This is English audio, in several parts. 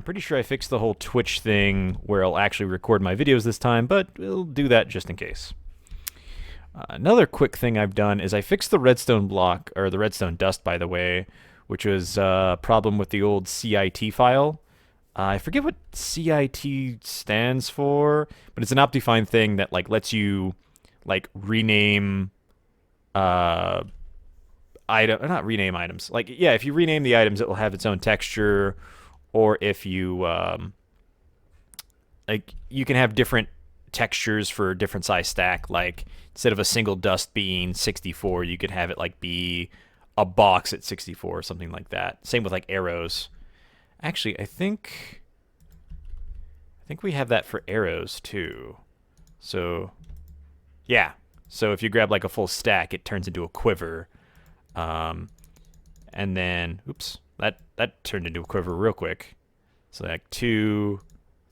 I'm pretty sure I fixed the whole Twitch thing where I'll actually record my videos this time, but we'll do that just in case. Another quick thing I've done is I fixed the redstone block, or the redstone dust, by the way, which was a problem with the old CIT file. I forget what CIT stands for, but it's an Optifine thing that like lets you like rename not rename items. Like yeah, if you rename the items, it will have its own texture, or if you like you can have different textures for a different size stack. Like instead of a single dust being 64, you could have it like be a box at 64 or something like that. Same with like arrows. Actually, I think we have that for arrows too. So yeah. So if you grab like a full stack, it turns into a quiver. And then oops, that turned into a quiver real quick. So like 2,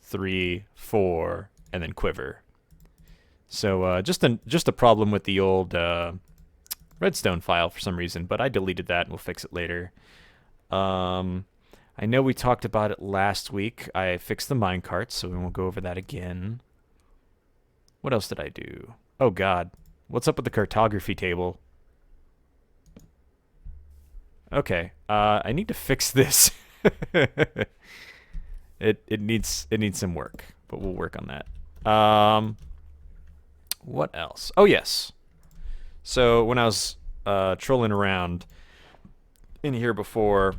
3, 4, and then quiver. So just a problem with the old redstone file for some reason, but I deleted that and we'll fix it later. I know we talked about it last week. I fixed the minecart, so we won't go over that again. What else did I do? Oh god. What's up with the cartography table? Okay. I need to fix this. It needs some work, but we'll work on that. What else? Oh yes. So when I was trolling around in here before,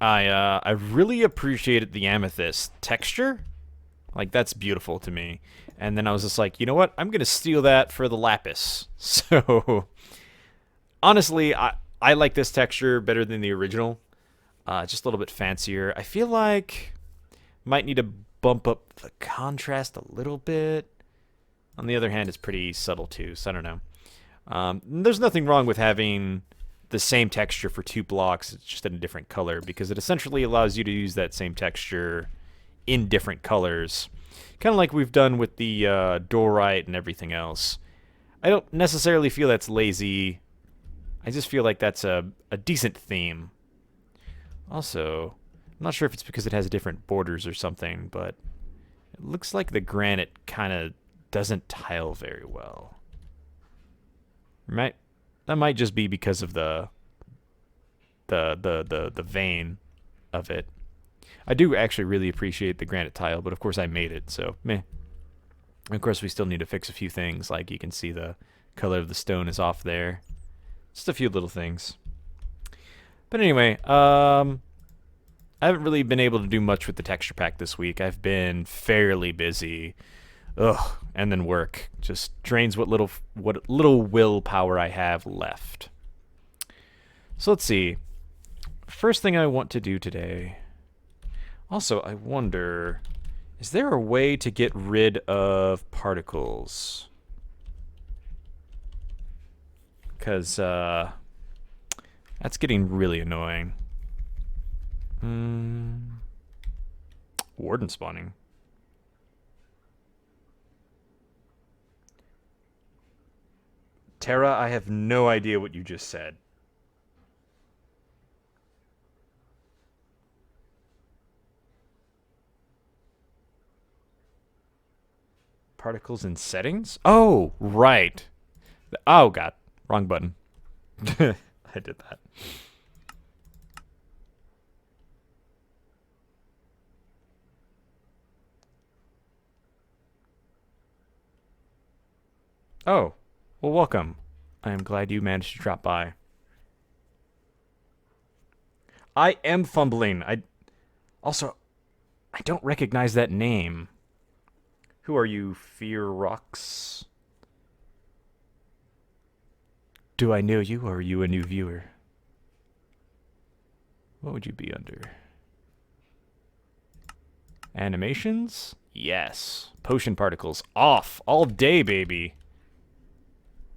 I really appreciated the amethyst texture. Like that's beautiful to me. And then I was just like, you know what? I'm gonna steal that for the lapis. So honestly, I like this texture better than the original. Just a little bit fancier. I feel like might need to bump up the contrast a little bit. On the other hand, it's pretty subtle too, so I don't know. There's nothing wrong with having the same texture for 2 blocks, it's just in a different color, because it essentially allows you to use that same texture in different colors. Kind of like we've done with the Dorite and everything else. I don't necessarily feel that's lazy. I just feel like that's a decent theme. Also, I'm not sure if it's because it has different borders or something, but it looks like the granite kind of doesn't tile very well. That might just be because of the vein of it. I do actually really appreciate the granite tile, but of course I made it, so meh. And of course we still need to fix a few things, like you can see the color of the stone is off there. Just a few little things. But anyway, I haven't really been able to do much with the texture pack this week. I've been fairly busy. Ugh, and then work just drains what little willpower I have left. So let's see. First thing I want to do today. Also, I wonder, is there a way to get rid of particles? Because that's getting really annoying. Warden spawning. Terra, I have no idea what you just said. Particles and settings? Oh, right. Oh, God. Wrong button. I did that. Oh. Well, welcome. I am glad you managed to drop by. I am fumbling. I don't recognize that name. Who are you, Fear Rocks? Do I know you, or are you a new viewer? What would you be under? Animations? Yes. Potion particles off all day, baby.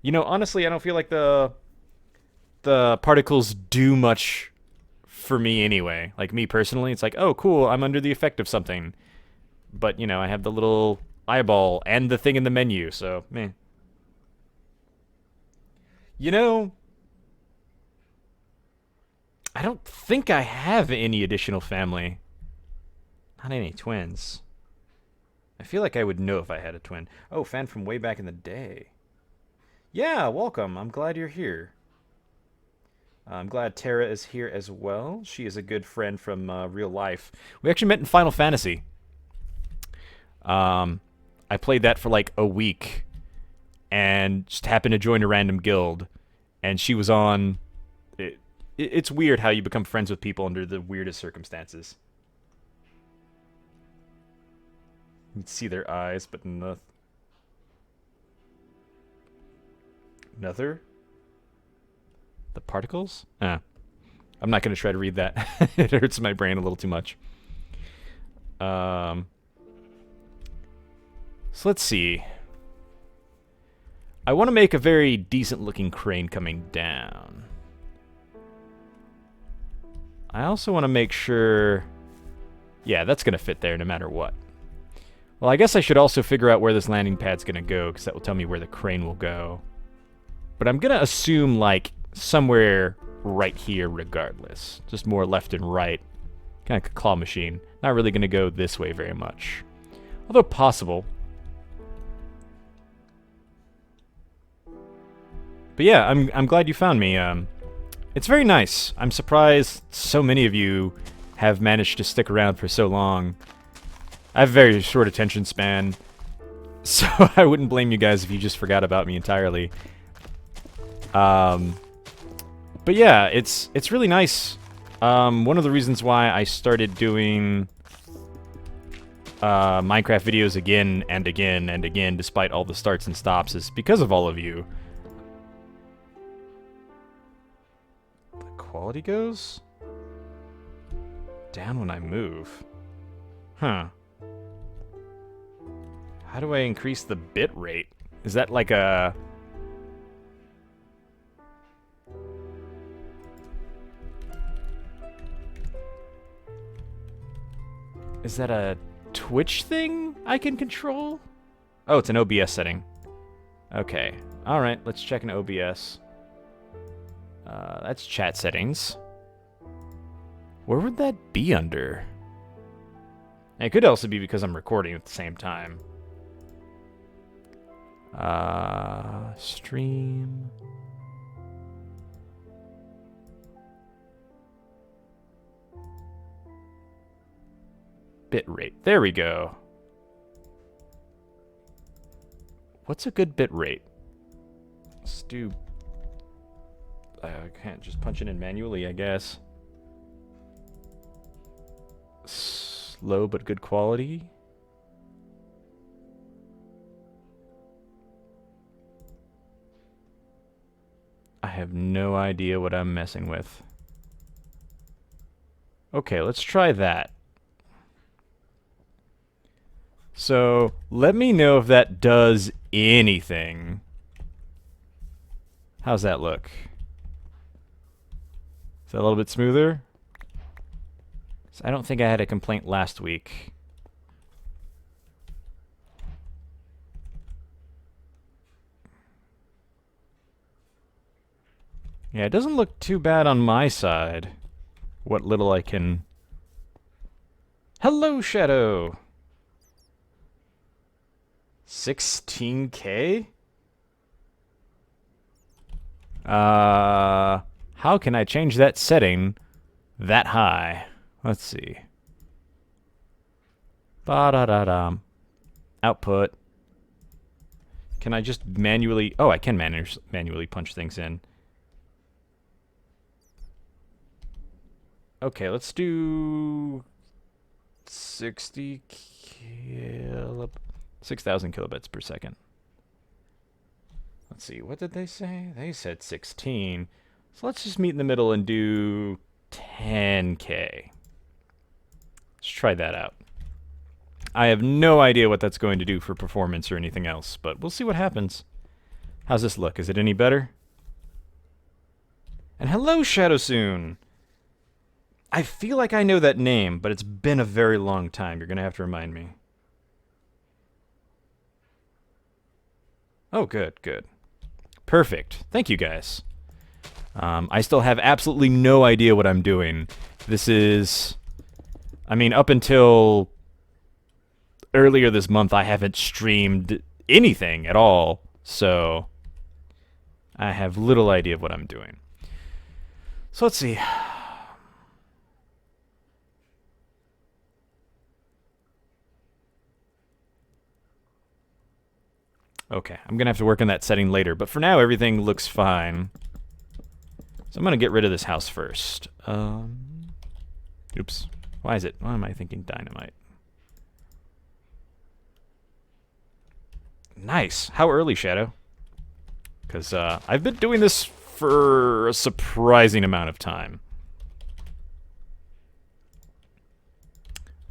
You know, honestly, I don't feel like the particles do much for me anyway. Like me personally, it's like, oh, cool, I'm under the effect of something. But, you know, I have the little eyeball and the thing in the menu, so, meh. You know, I don't think I have any additional family. Not any twins. I feel like I would know if I had a twin. Oh, fan from way back in the day. Yeah, welcome. I'm glad you're here. I'm glad Tara is here as well. She is a good friend from real life. We actually met in Final Fantasy. I played that for like a week and just happened to join a random guild. And she was on... It's weird how you become friends with people under the weirdest circumstances. You can see their eyes, but nothing. Another? The particles? I'm not going to try to read that. It hurts my brain a little too much. So let's see. I want to make a very decent looking crane coming down. I also want to make sure... Yeah, that's going to fit there no matter what. Well, I guess I should also figure out where this landing pad's going to go, because that will tell me where the crane will go. But I'm going to assume, like, somewhere right here regardless. Just more left and right. Kind of like a claw machine. Not really going to go this way very much. Although possible. But yeah, I'm glad you found me. It's very nice. I'm surprised so many of you have managed to stick around for so long. I have a very short attention span, so I wouldn't blame you guys if you just forgot about me entirely. But yeah, it's really nice. One of the reasons why I started doing Minecraft videos again and again and again, despite all the starts and stops, is because of all of you. The quality goes down when I move. Huh. How do I increase the bit rate? Is that like a... Is that a Twitch thing I can control? Oh, it's an OBS setting. Okay. Alright, let's check an OBS. That's chat settings. Where would that be under? It could also be because I'm recording at the same time. Stream. Bit rate. There we go. What's a good bit rate? Let's do... I can't just punch it in manually, I guess. Slow but good quality. I have no idea what I'm messing with. Okay, let's try that. So, let me know if that does anything. How's that look? Is that a little bit smoother? So I don't think I had a complaint last week. Yeah, it doesn't look too bad on my side. What little I can... Hello, Shadow! 16K? How can I change that setting that high? Let's see. Ba-da-da-dum. Output. Can I just manually... Oh, I can manually punch things in. Okay, let's do 60 6,000 kilobits per second. Let's see, what did they say? They said 16. So let's just meet in the middle and do 10K. Let's try that out. I have no idea what that's going to do for performance or anything else, but we'll see what happens. How's this look? Is it any better? And hello, Shadowsoon! I feel like I know that name, but it's been a very long time. You're going to have to remind me. Oh, good, good. Perfect. Thank you, guys. I still have absolutely no idea what I'm doing. This is I mean, up until earlier this month, I haven't streamed anything at all, so I have little idea of what I'm doing. So let's see. Okay, I'm going to have to work on that setting later, but for now, everything looks fine. So I'm going to get rid of this house first. Oops. Why am I thinking dynamite? Nice. How early, Shadow? Because I've been doing this for a surprising amount of time.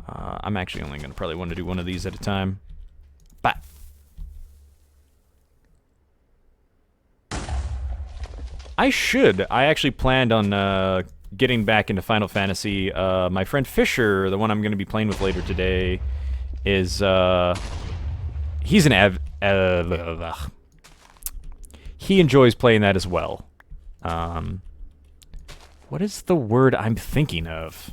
I'm actually only going to probably want to do one of these at a time. But I actually planned on getting back into Final Fantasy. My friend Fisher, the one I'm going to be playing with later today, is he's an he enjoys playing that as well. What is the word I'm thinking of?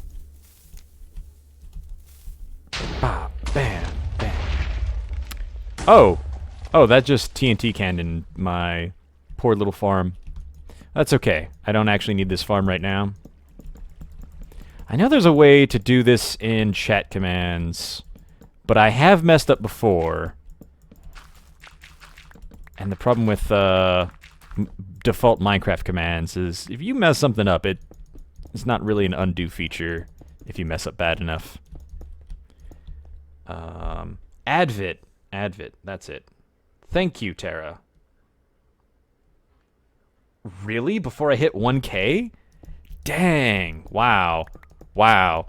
Bah, bam, bam. Oh, that just TNT canned my poor little farm. That's okay. I don't actually need this farm right now. I know there's a way to do this in chat commands, but I have messed up before. And the problem with default Minecraft commands is if you mess something up, it's not really an undo feature if you mess up bad enough. Advit, that's it. Thank you, Tara. Really? Before I hit 1K? Dang. Wow. Wow,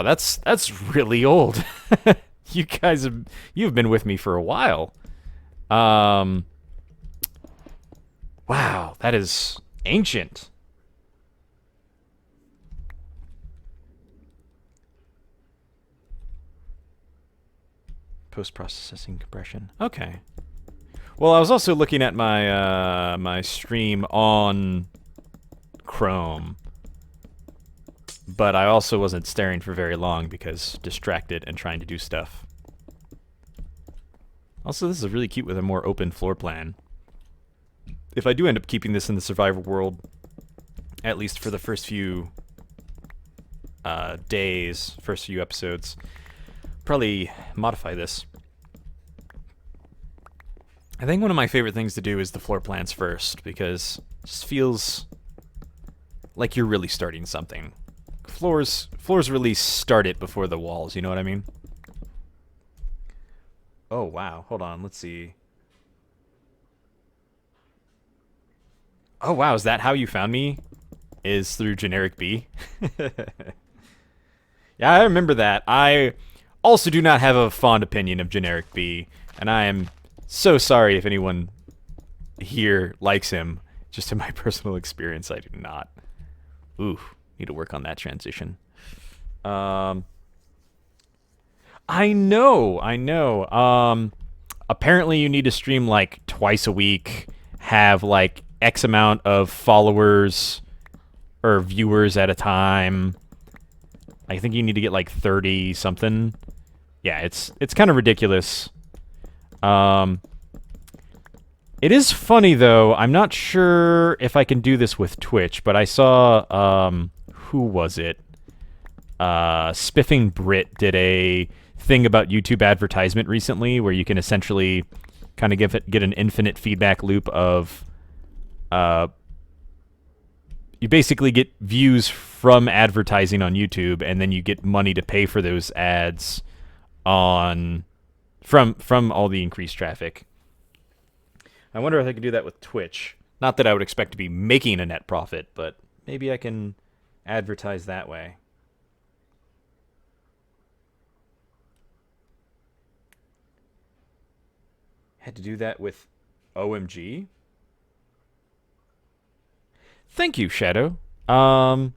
that's really old. You guys you've been with me for a while. Wow, that is ancient. Post-processing compression. Okay. Well, I was also looking at my my stream on Chrome, but I also wasn't staring for very long because distracted and trying to do stuff. Also, this is really cute with a more open floor plan. If I do end up keeping this in the survival world, at least for the first few days, first few episodes, probably modify this. I think one of my favorite things to do is the floor plans first, because it just feels like you're really starting something. Floors really start it before the walls, you know what I mean? Oh, wow. Hold on, let's see. Oh, wow, is that how you found me? Is through generic B? Yeah, I remember that. I also do not have a fond opinion of generic B, and I am so sorry if anyone here likes him. Just in my personal experience, I do not. Ooh, need to work on that transition. I know. Apparently you need to stream like twice a week, have like X amount of followers or viewers at a time. I think you need to get like 30 something. Yeah, it's kind of ridiculous. It is funny though. I'm not sure if I can do this with Twitch, but I saw who was it? Spiffing Brit did a thing about YouTube advertisement recently where you can essentially kind of get an infinite feedback loop of you basically get views from advertising on YouTube, and then you get money to pay for those ads on from all the increased traffic. I wonder if I can do that with Twitch. Not that I would expect to be making a net profit, but maybe I can advertise that way. Had to do that with OMG? Thank you, Shadow. Do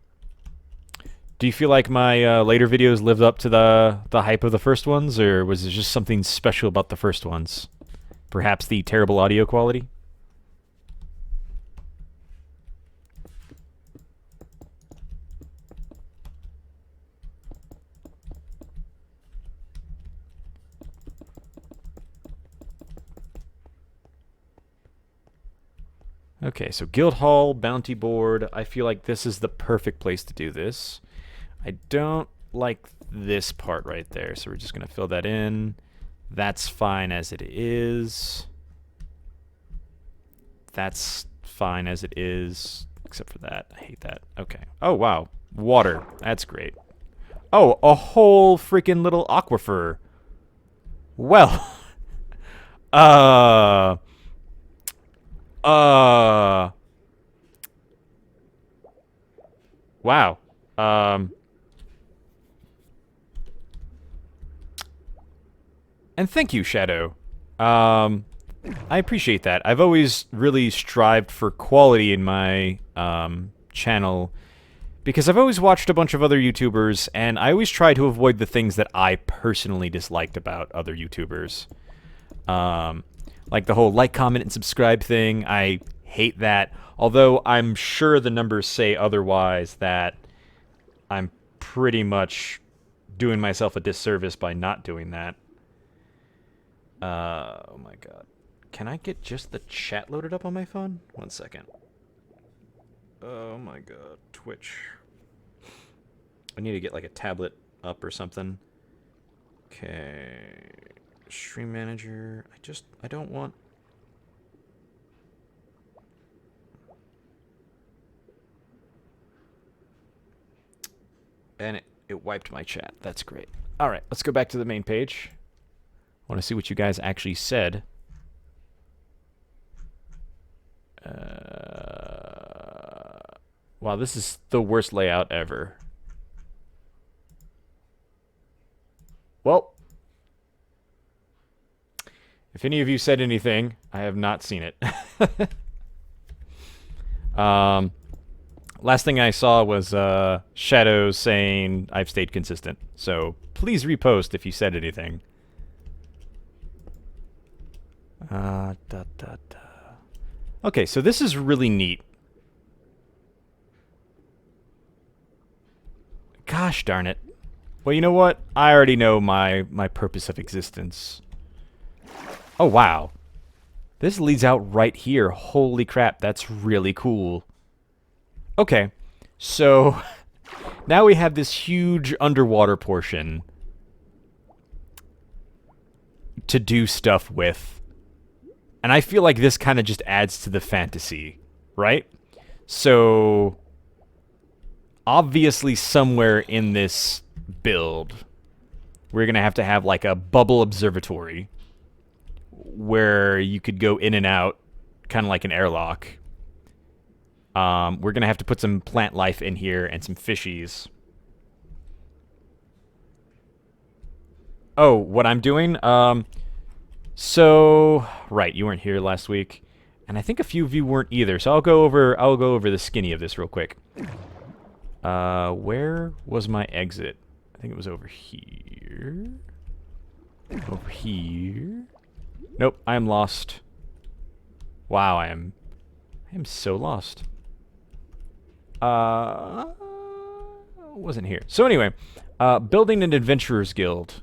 you feel like my later videos lived up to the hype of the first ones, or was it just something special about the first ones? Perhaps the terrible audio quality? Okay, so Guildhall, Bounty Board. I feel like this is the perfect place to do this. I don't like this part right there, so we're just going to fill that in. That's fine as it is. That's fine as it is, except for that. I hate that. Okay. Oh, wow. Water. That's great. Oh, a whole freaking little aquifer. Well. Wow. And thank you, Shadow. I appreciate that. I've always really strived for quality in my channel because I've always watched a bunch of other YouTubers, and I always try to avoid the things that I personally disliked about other YouTubers. Like the whole like, comment, and subscribe thing. I hate that. Although I'm sure the numbers say otherwise, that I'm pretty much doing myself a disservice by not doing that. Oh my god. Can I get just the chat loaded up on my phone? 1 second. Oh my god. Twitch. I need to get like a tablet up or something. Okay. Stream manager. I don't want... And it wiped my chat. That's great. Alright, let's go back to the main page. I want to see what you guys actually said. Wow, this is the worst layout ever. Well, if any of you said anything, I have not seen it. Last thing I saw was Shadows saying I've stayed consistent. So please repost if you said anything. Okay, so this is really neat. Gosh darn it. Well, you know what? I already know my purpose of existence. Oh, wow. This leads out right here. Holy crap, that's really cool. Okay, so now we have this huge underwater portion to do stuff with. And I feel like this kind of just adds to the fantasy, right? So, obviously somewhere in this build, we're going to have like a bubble observatory where you could go in and out, kind of like an airlock. We're going to have to put some plant life in here and some fishies. Oh, what I'm doing? So, right, you weren't here last week, and I think a few of you weren't either. So I'll go over the skinny of this real quick. Where was my exit? I think it was over here. Over here. Nope, I am lost. Wow, I am so lost. Wasn't here. So anyway, building an adventurers guild.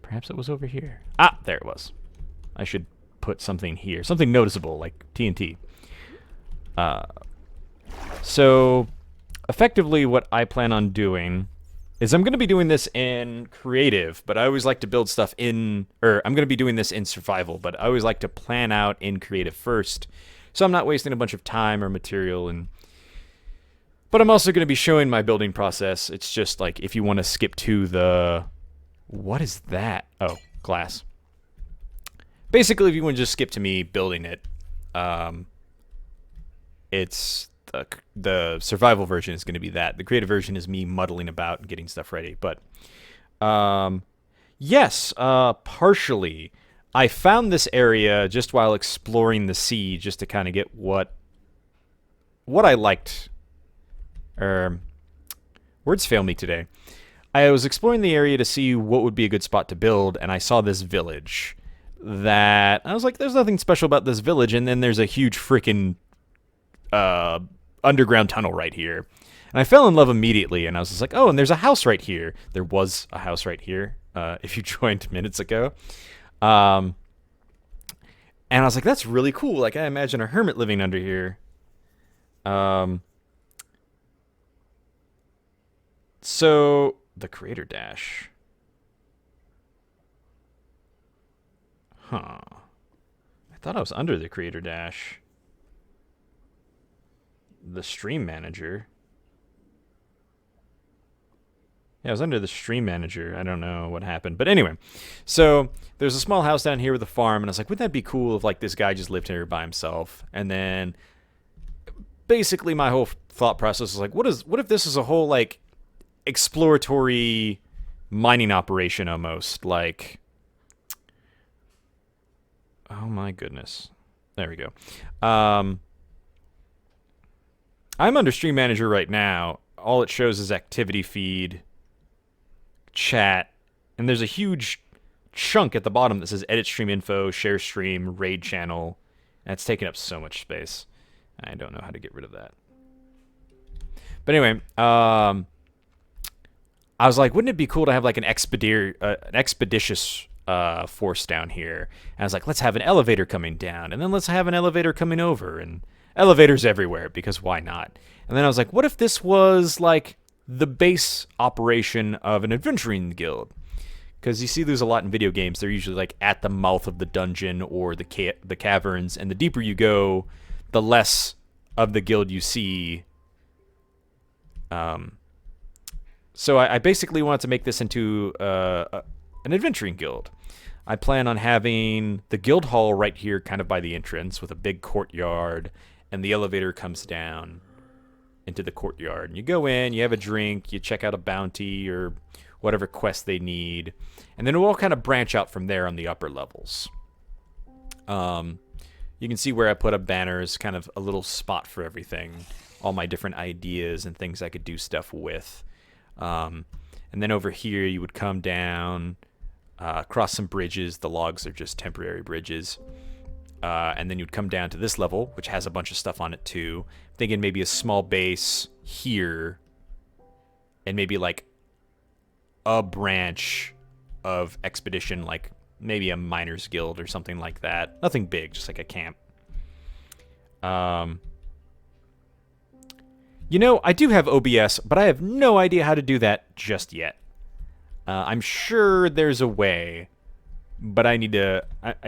Perhaps it was over here. Ah, there it was. I should put something here. Something noticeable, like TNT. So, effectively what I plan on doing is I'm going to be doing this in creative, but I always like to build stuff in... Or, I'm going to be doing this in survival, but I always like to plan out in creative first, so I'm not wasting a bunch of time or material. But I'm also going to be showing my building process. It's just like, if you want to skip to the... What is that? Oh, glass. Basically, if you want to just skip to me building it, it's the survival version is going to be that. The creative version is me muddling about and getting stuff ready. But yes, partially. I found this area just while exploring the sea, just to kind of get what I liked. Words fail me today. I was exploring the area to see what would be a good spot to build, and I saw this village that I was like, there's nothing special about this village, and then there's a huge freaking underground tunnel right here. And I fell in love immediately, and I was just like, oh, and there's a house right here. There was a house right here, if you joined minutes ago. And I was like, that's really cool. Like, I imagine a hermit living under here. Um, so, the creator dash. Huh. I thought I was under the creator dash. The stream manager. Yeah, I was under the stream manager. I don't know what happened. But anyway, so there's a small house down here with a farm, and I was like, wouldn't that be cool if like this guy just lived here by himself? And then basically my whole thought process was like, what if this is a whole like exploratory mining operation almost? Like, oh my goodness. There we go. I'm under stream manager right now. All it shows is activity feed, chat, and there's a huge chunk at the bottom that says edit stream info, share stream, raid channel. That's taking up so much space. I don't know how to get rid of that. But anyway, I was like, wouldn't it be cool to have like an expeditious force down here? And I was like, let's have an elevator coming down, and then let's have an elevator coming over, and elevators everywhere, because why not? And then I was like, what if this was like the base operation of an adventuring guild? Because you see there's a lot in video games. They're usually like at the mouth of the dungeon or the caverns, and the deeper you go, the less of the guild you see. So I basically wanted to make this into an adventuring guild. I plan on having the guild hall right here kind of by the entrance with a big courtyard, and the elevator comes down into the courtyard. And you go in, you have a drink, you check out a bounty or whatever quest they need, and then it will all kind of branch out from there on the upper levels. You can see where I put up banners, kind of a little spot for everything, all my different ideas and things I could do stuff with. And then over here you would come down, cross some bridges. The logs are just temporary bridges. And then you'd come down to this level, which has a bunch of stuff on it too. Thinking maybe a small base here, and maybe like a branch of expedition, like maybe a miners guild or something like that. Nothing big, just like a camp. You know, I do have OBS, but I have no idea how to do that just yet. I'm sure there's a way, but I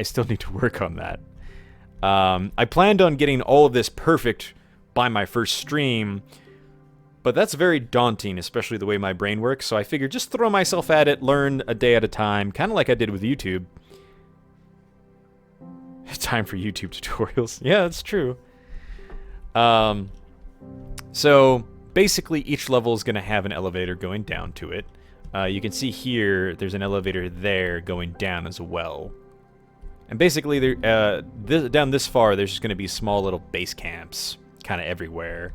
still need to work on that. I planned on getting all of this perfect by my first stream, but that's very daunting, especially the way my brain works, so I figured just throw myself at it, learn a day at a time, kind of like I did with YouTube. Time for YouTube tutorials. Yeah, that's true. So basically each level is going to have an elevator going down to it. You can see here there's an elevator there going down as well. And basically down this far there's just going to be small little base camps kind of everywhere.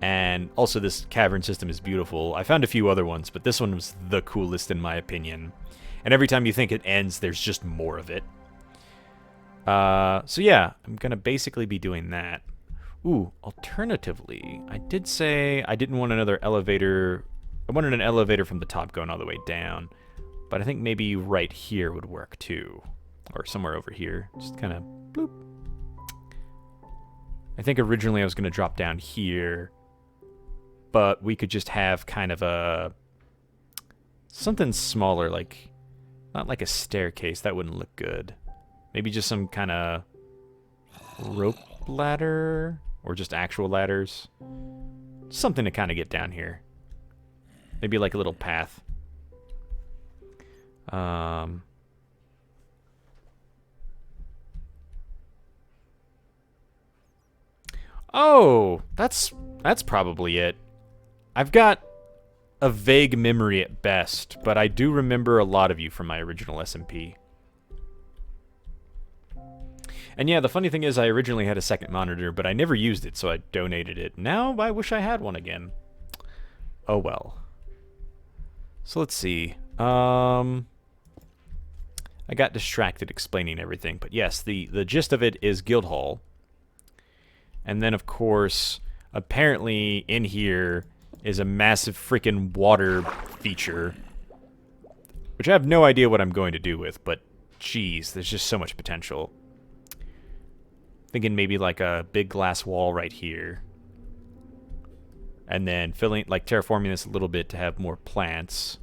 And also this cavern system is beautiful. I found a few other ones, but this one was the coolest in my opinion. And every time you think it ends, there's just more of it. So yeah, I'm going to basically be doing that. Ooh, alternatively, I did say I didn't want another elevator. I wanted an elevator from the top going all the way down. But I think maybe right here would work too. Or somewhere over here. Just kind of bloop. I think originally I was going to drop down here. But we could just have kind of a... something smaller, like... not like a staircase. That wouldn't look good. Maybe just some kind of rope ladder? Or just actual ladders? Something to kind of get down here. Maybe like a little path. Oh, that's probably it. I've got a vague memory at best, but I do remember a lot of you from my original SMP. And yeah, the funny thing is I originally had a second monitor, but I never used it, so I donated it. Now I wish I had one again. Oh well. So let's see. I got distracted explaining everything, but yes, the gist of it is Guild Hall. And then, of course, apparently in here is a massive freaking water feature, which I have no idea what I'm going to do with, but geez, there's just so much potential. Thinking maybe like a big glass wall right here. And then terraforming this a little bit to have more plants.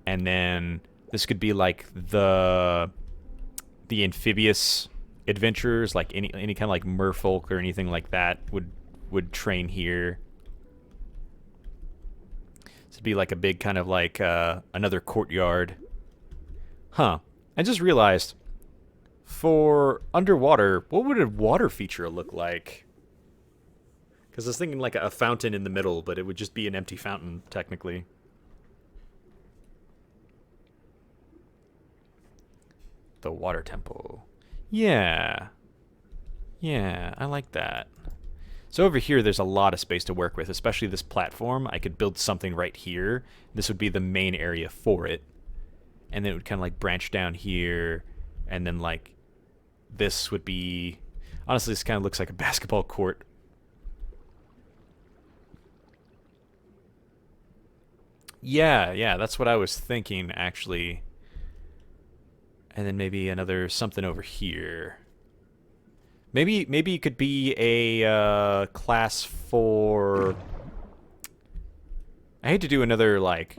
And then this could be like the amphibious adventurers, like any kind of like merfolk or anything like that would train here. This would be like a big kind of like another courtyard. Huh. I just realized, for underwater, what would a water feature look like? Because I was thinking like a fountain in the middle, but it would just be an empty fountain, technically. The water temple. Yeah. Yeah, I like that. So over here, there's a lot of space to work with, especially this platform. I could build something right here. This would be the main area for it. And then it would kind of like branch down here. And then like this would be... Honestly, this kind of looks like a basketball court. Yeah, that's what I was thinking, actually. And then maybe another something over here. Maybe it could be a class for... I hate to do another, like,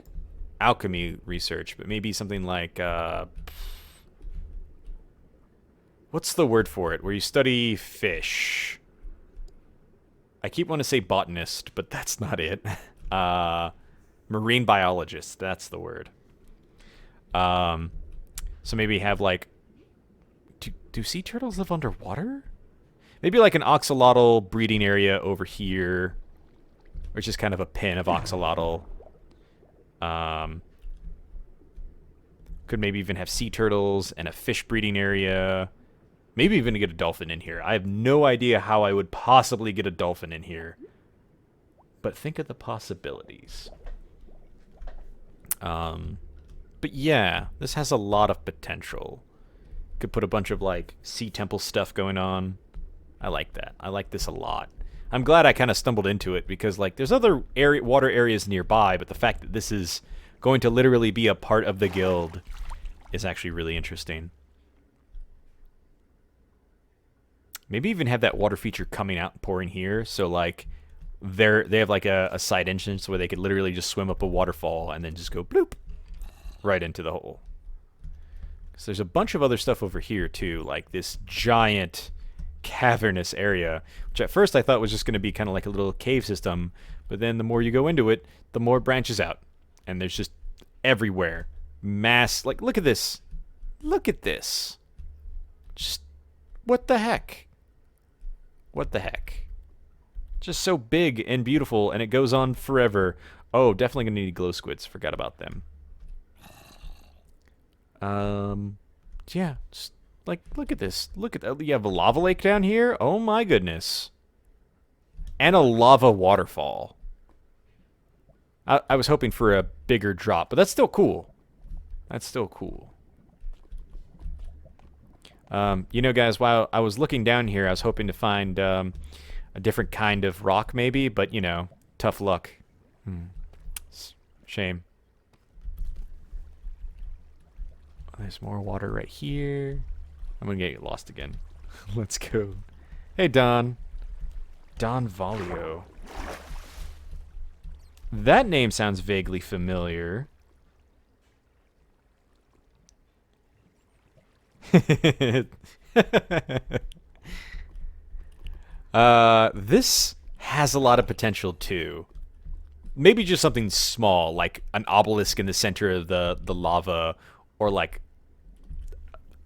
alchemy research, but maybe something like... what's the word for it? Where you study fish. I keep wanting to say botanist, but that's not it. Marine biologist, that's the word. So maybe have like... Do sea turtles live underwater? Maybe like an axolotl breeding area over here. Or just kind of a pen of axolotl. Could maybe even have sea turtles and a fish breeding area. Maybe even get a dolphin in here. I have no idea how I would possibly get a dolphin in here. But think of the possibilities. But yeah, this has a lot of potential. Could put a bunch of like sea temple stuff going on. I like that. I like this a lot. I'm glad I kind of stumbled into it because like there's other water areas nearby, but the fact that this is going to literally be a part of the guild is actually really interesting. Maybe even have that water feature coming out and pouring here, so like they have like a side entrance where they could literally just swim up a waterfall and then just go bloop right into the hole. So there's a bunch of other stuff over here too, like this giant cavernous area, which at first I thought was just going to be kind of like a little cave system, but then the more you go into it, the more it branches out, and there's just everywhere like look at this, just what the heck, just so big and beautiful, and it goes on forever. Oh, definitely gonna need glow squids, forgot about them. Yeah, just like look at this. You have a lava lake down here. Oh my goodness. And a lava waterfall. I was hoping for a bigger drop, but that's still cool. You know, guys, while I was looking down here, I was hoping to find a different kind of rock maybe, but you know, tough luck. Shame. There's more water right here. I'm gonna get lost again. Let's go. Hey, Don. Don Valio. That name sounds vaguely familiar. This has a lot of potential too. Maybe just something small, like an obelisk in the center of the lava, or like,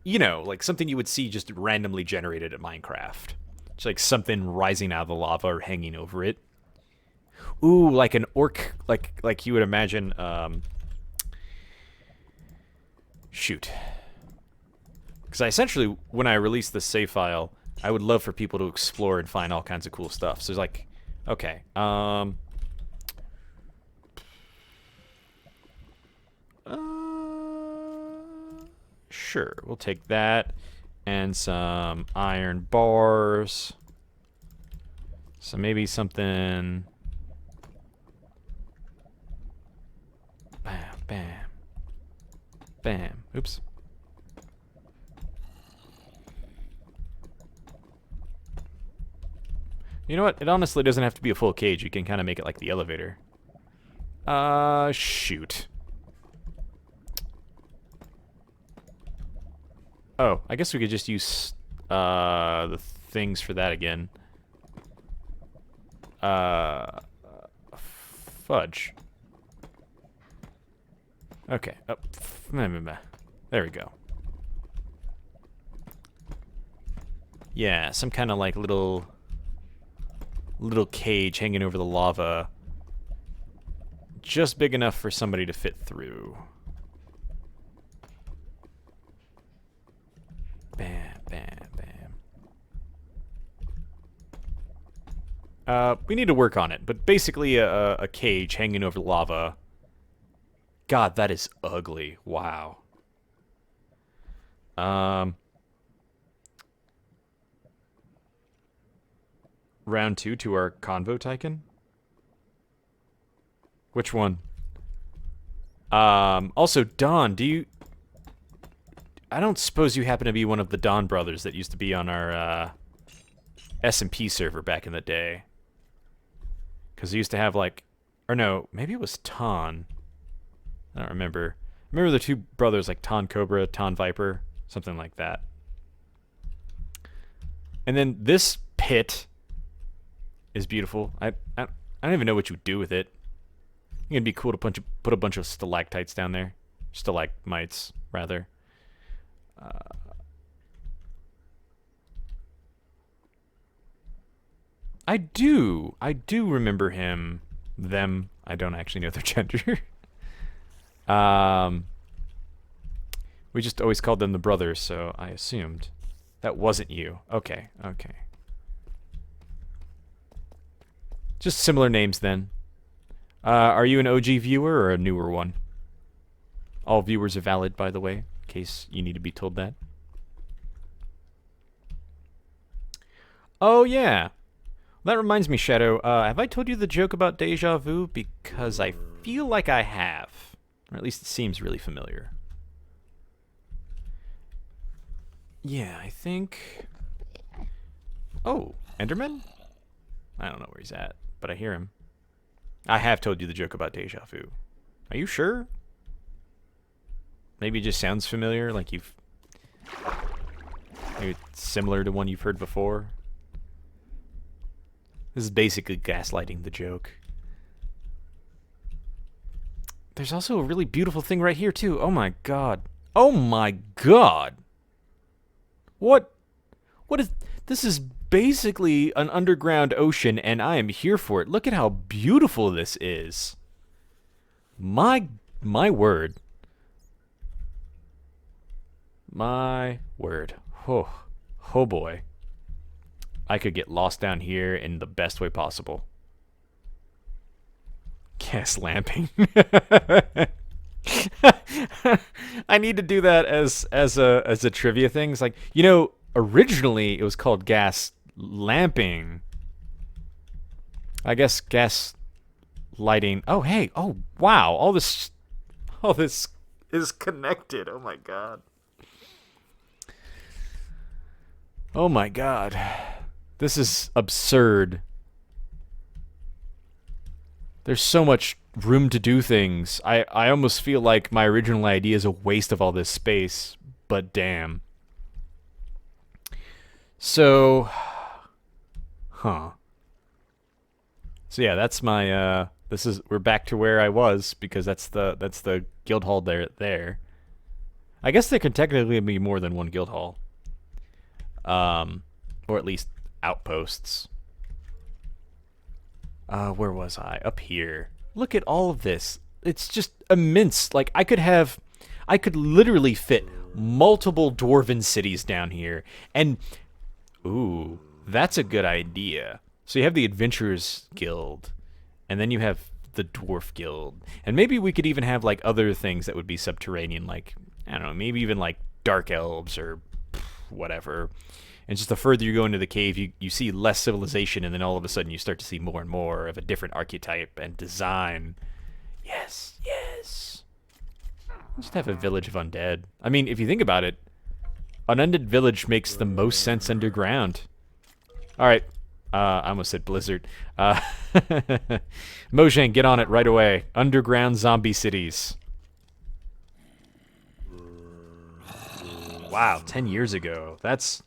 you know, like something you would see just randomly generated at Minecraft. It's like something rising out of the lava or hanging over it. Ooh, like an orc, like you would imagine. Shoot. Because essentially, when I release this save file, I would love for people to explore and find all kinds of cool stuff. So there's like, okay, sure, we'll take that and some iron bars. So maybe something. Bam, bam, bam. Oops. You know what? It honestly doesn't have to be a full cage. You can kind of make it like the elevator. Shoot. Oh, I guess we could just use, the things for that again. Fudge. Okay. Oh, there we go. Yeah, some kind of like little cage hanging over the lava. Just big enough for somebody to fit through. Bam, bam, bam. We need to work on it, but basically a cage hanging over lava. God, that is ugly. Wow. Round 2 to our convo Tycoon? Which one? Also, Don, do you... I don't suppose you happen to be one of the Don brothers that used to be on our, S&P server back in the day. Because he used to have, like... Or no, maybe it was Ton. I don't remember. Remember the two brothers, like Ton Cobra, Ton Viper? Something like that. And then this pit is beautiful. I don't even know what you would do with it. I think it'd be cool to put a bunch of stalactites down there. Stalagmites, rather. I do remember him. Them. I don't actually know their gender. We just always called them the brothers, so I assumed. That wasn't you. Okay, okay. Just similar names then. Are you an OG viewer or a newer one? All viewers are valid, by the way, in case you need to be told that. Oh, yeah. That reminds me, Shadow. Have I told you the joke about deja vu? Because I feel like I have. Or at least it seems really familiar. Yeah, I think... Oh, Enderman? I don't know where he's at, but I hear him. I have told you the joke about deja vu. Are you sure? Maybe it just sounds familiar, like you've... Maybe it's similar to one you've heard before. This is basically gaslighting the joke. There's also a really beautiful thing right here, too. Oh my god. Oh my god! What is... This is basically an underground ocean, and I am here for it. Look at how beautiful this is. My word. My word. Oh boy. I could get lost down here in the best way possible. Gas lamping. I need to do that as a trivia thing. It's like, you know, originally it was called gas lamping. I guess gas lighting. Oh hey, oh wow, all this is connected. Oh my god. Oh my god. This is absurd. There's so much room to do things. I almost feel like my original idea is a waste of all this space, but damn. So, huh. So yeah, that's my we're back to where I was because that's the guild hall there. I guess there could technically be more than one guild hall. Or at least outposts. Where was I? Up here. Look at all of this. It's just immense. Like, I could literally fit multiple dwarven cities down here. And, ooh, that's a good idea. So you have the Adventurers Guild, and then you have the Dwarf Guild. And maybe we could even have, like, other things that would be subterranean, like, I don't know, maybe even, like, Dark Elves or whatever. And just the further you go into the cave, you see less civilization, and then all of a sudden you start to see more and more of a different archetype and design. Yes, yes. Just have a village of undead. I mean, if you think about it, an undead village makes the most sense underground. Alright, I almost said blizzard. Mojang, get on it right away. Underground zombie cities. Wow, 10 years ago. That's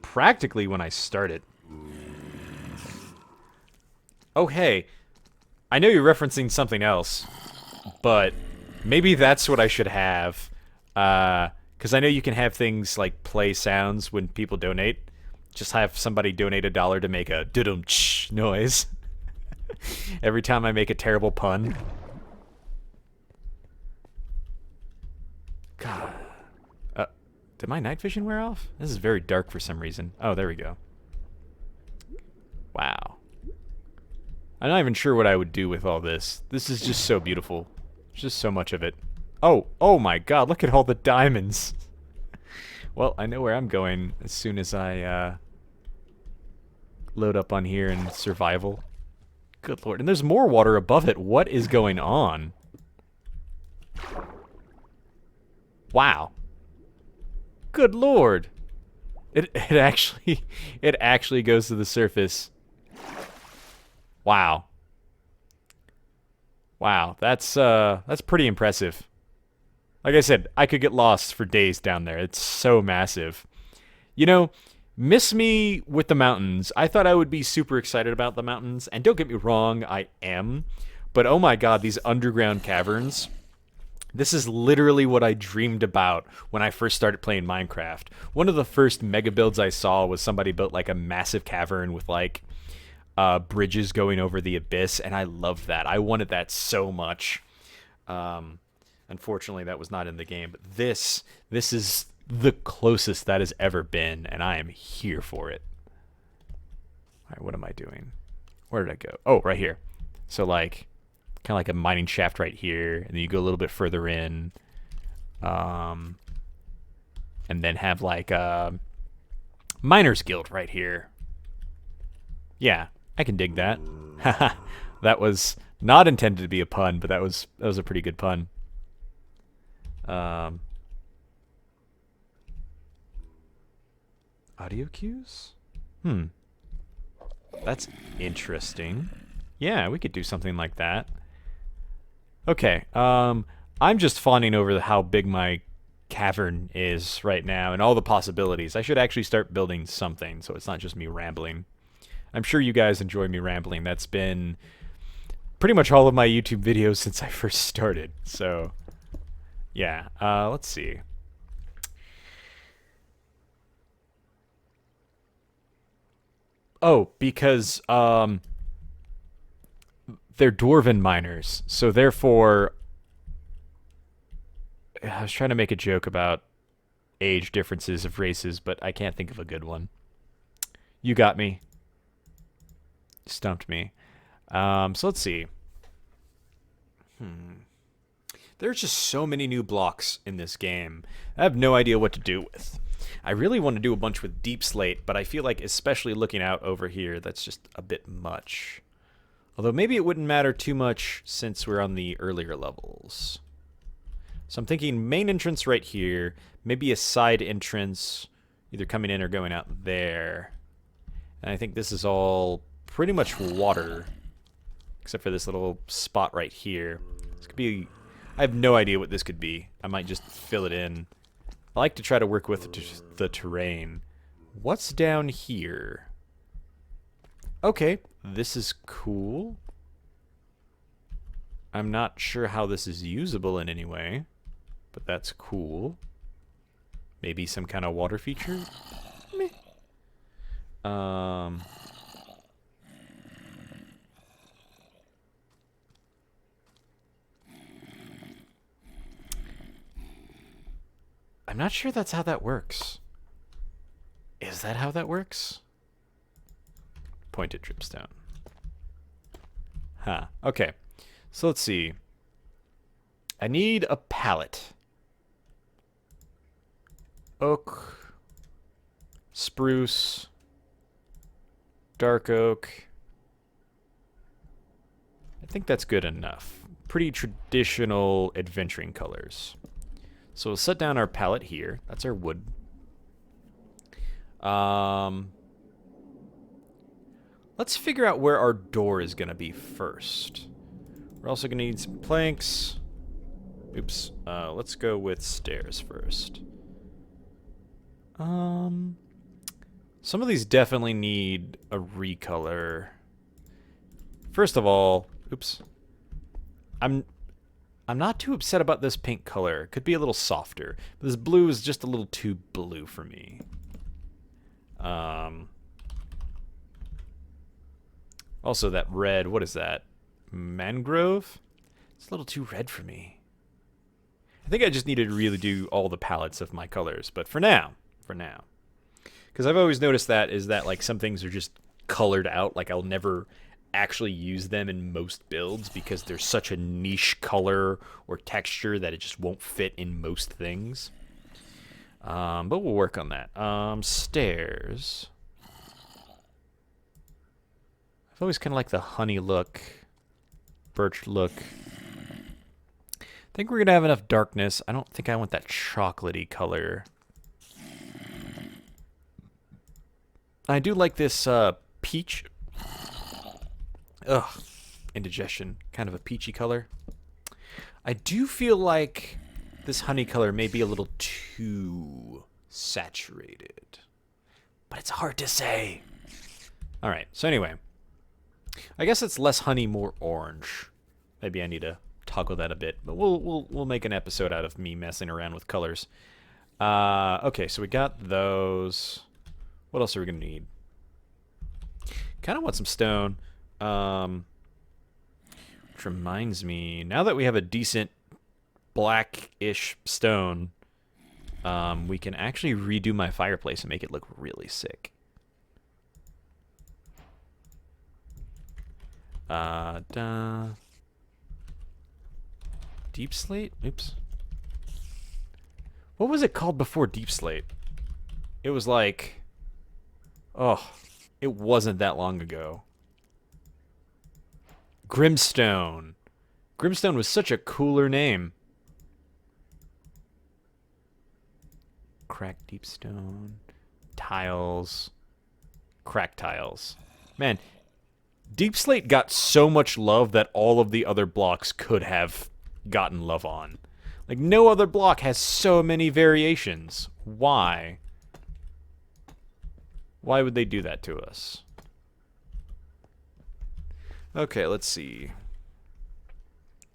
practically when I started. Oh, hey. I know you're referencing something else, but maybe that's what I should have. Because I know you can have things like play sounds when people donate. Just have somebody donate $1 to make a dudum-ch noise every time I make a terrible pun. God. Did my night vision wear off? This is very dark for some reason. Oh, there we go. Wow. I'm not even sure what I would do with all this. This is just so beautiful. There's just so much of it. Oh my god, look at all the diamonds. Well, I know where I'm going as soon as I load up on here in survival. Good lord. And there's more water above it. What is going on? Wow. Good lord. It actually goes to the surface. Wow. Wow, that's pretty impressive. Like I said, I could get lost for days down there. It's so massive. You know, miss me with the mountains. I thought I would be super excited about the mountains, and don't get me wrong, I am. But oh my god, these underground caverns. This is literally what I dreamed about when I first started playing Minecraft. One of the first mega builds I saw was somebody built like a massive cavern with like bridges going over the abyss, and I loved that. I wanted that so much. Unfortunately, that was not in the game, but this is the closest that has ever been, and I am here for it. All right, what am I doing? Where did I go? Oh, right here. So like, kind of like a mining shaft right here, and then you go a little bit further in, and then have like a miners guild right here. Yeah, I can dig that. Haha, that was not intended to be a pun, but that was a pretty good pun. Audio cues? That's interesting. Yeah, we could do something like that. Okay, I'm just fawning over how big my cavern is right now and all the possibilities. I should actually start building something so it's not just me rambling. I'm sure you guys enjoy me rambling. That's been pretty much all of my YouTube videos since I first started. So, yeah, let's see. Oh, because they're dwarven miners, so therefore I was trying to make a joke about age differences of races, but I can't think of a good one. You got me. Stumped me. So let's see. There's just so many new blocks in this game. I have no idea what to do with. I really want to do a bunch with deep slate, but I feel like especially looking out over here, that's just a bit much. Although maybe it wouldn't matter too much since we're on the earlier levels. So I'm thinking main entrance right here, maybe a side entrance, either coming in or going out there. And I think this is all pretty much water, except for this little spot right here. This could be, I have no idea what this could be. I might just fill it in. I like to try to work with the terrain. What's down here? Okay, this is cool. I'm not sure how this is usable in any way, but that's cool. Maybe some kind of water feature? Meh. I'm not sure that's how that works. Is that how that works? Pointed dripstone. Huh. Okay. So let's see. I need a pallet. Oak. Spruce. Dark oak. I think that's good enough. Pretty traditional adventuring colors. So we'll set down our pallet here. That's our wood. Let's figure out where our door is going to be first. We're also going to need some planks. Oops. Let's go with stairs first. Some of these definitely need a recolor. First of all, oops. I'm not too upset about this pink color. It could be a little softer. But this blue is just a little too blue for me. Also that red, what is that? Mangrove? It's a little too red for me. I think I just need to really do all the palettes of my colors, but for now. Because I've always noticed that like some things are just colored out, like I'll never actually use them in most builds because they're such a niche color or texture that it just won't fit in most things. But we'll work on that. Stairs. I've always kind of liked the honey look, birch look. I think we're going to have enough darkness. I don't think I want that chocolatey color. I do like this peach. Ugh, indigestion. Kind of a peachy color. I do feel like this honey color may be a little too saturated. But it's hard to say. Alright, so anyway. I guess it's less honey, more orange. Maybe I need to toggle that a bit, but we'll make an episode out of me messing around with colors. Okay, so we got those. What else are we gonna need? Kind of want some stone. Which reminds me, now that we have a decent black-ish stone, we can actually redo my fireplace and make it look really sick. Deep slate? Oops. What was it called before deep slate? It was like... Oh, it wasn't that long ago. Grimstone. Grimstone was such a cooler name. Cracked deep stone. Tiles. Cracked tiles. Man, deep slate got so much love that all of the other blocks could have gotten love on. Like, no other block has so many variations. Why? Why would they do that to us? Okay, let's see.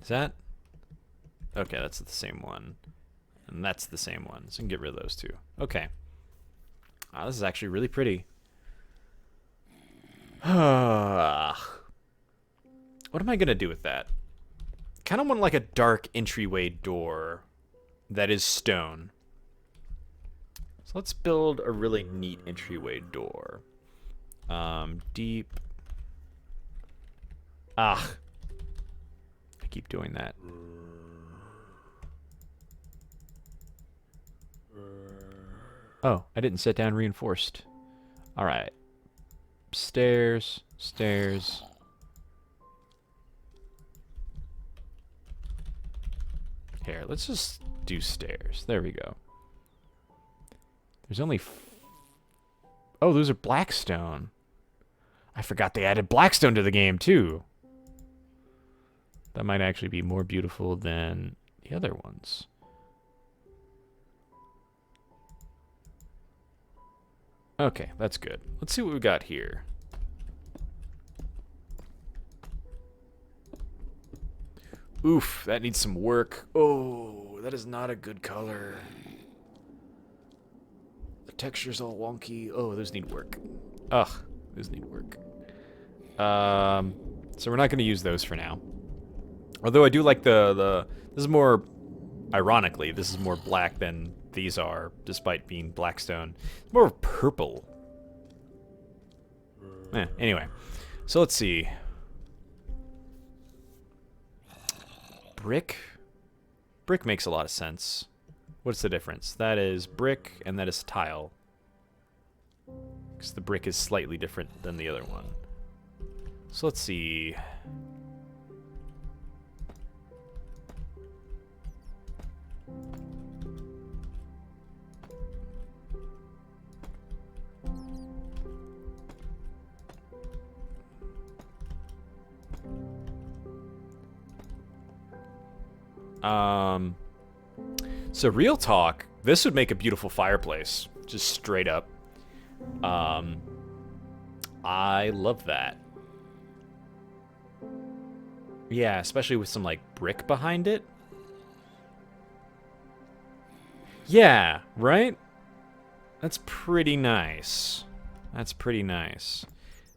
Is that? Okay, that's the same one. And that's the same one. So we can get rid of those two. Okay. This is actually really pretty. What am I going to do with that? Kind of want like a dark entryway door that is stone. So let's build a really neat entryway door. Deep. I keep doing that. Oh, I didn't set down reinforced. Alright. Stairs, stairs. Here, let's just do stairs. There we go. There's only... Oh, those are blackstone. I forgot they added blackstone to the game, too. That might actually be more beautiful than the other ones. Okay, that's good. Let's see what we got here. Oof, that needs some work. Oh, that is not a good color. The texture's all wonky. Oh, those need work. Ugh, those need work. So we're not going to use those for now. Although I do like this is more, ironically, this is more black than these are, despite being blackstone. It's more purple. Anyway, so let's see. Brick? Brick makes a lot of sense. What's the difference? That is brick, and that is tile. Because the brick is slightly different than the other one. So let's see. So real talk, this would make a beautiful fireplace, just straight up. I love that. Yeah, especially with some like brick behind it. Yeah, right? That's pretty nice. That's pretty nice.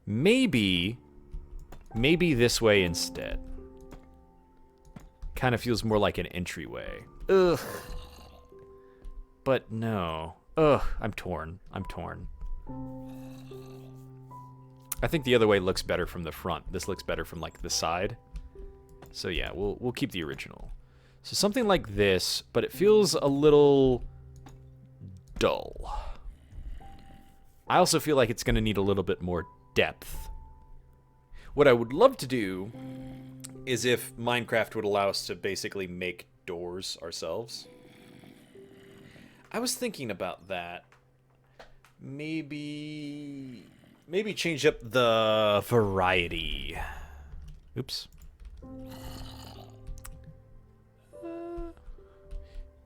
Maybe this way instead. Kind of feels more like an entryway. Ugh. But no. Ugh, I'm torn. I'm torn. I think the other way looks better from the front. This looks better from like the side. So yeah, we'll keep the original. So something like this, but it feels a little dull. I also feel like it's going to need a little bit more depth. What I would love to do is if Minecraft would allow us to basically make doors ourselves. I was thinking about that. Maybe change up the variety. Oops.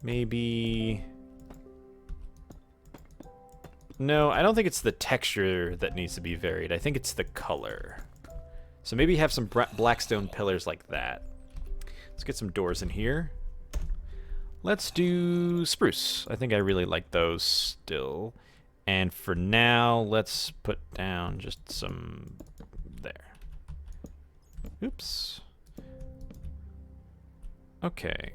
Maybe... No, I don't think it's the texture that needs to be varied. I think it's the color. So maybe have some blackstone pillars like that. Let's get some doors in here. Let's do spruce. I think I really like those still. And for now, let's put down just some there. Oops. Okay.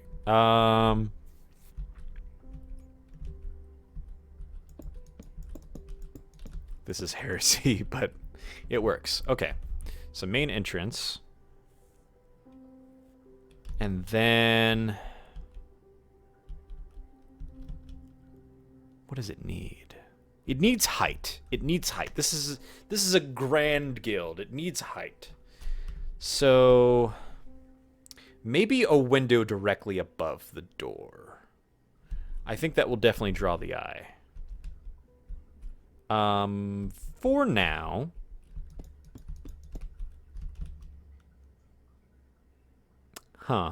This is heresy, but it works. Okay. So main entrance. And then... what does it need? It needs height. It needs height. This is a grand guild. It needs height. So maybe a window directly above the door. I think that will definitely draw the eye. For now, huh.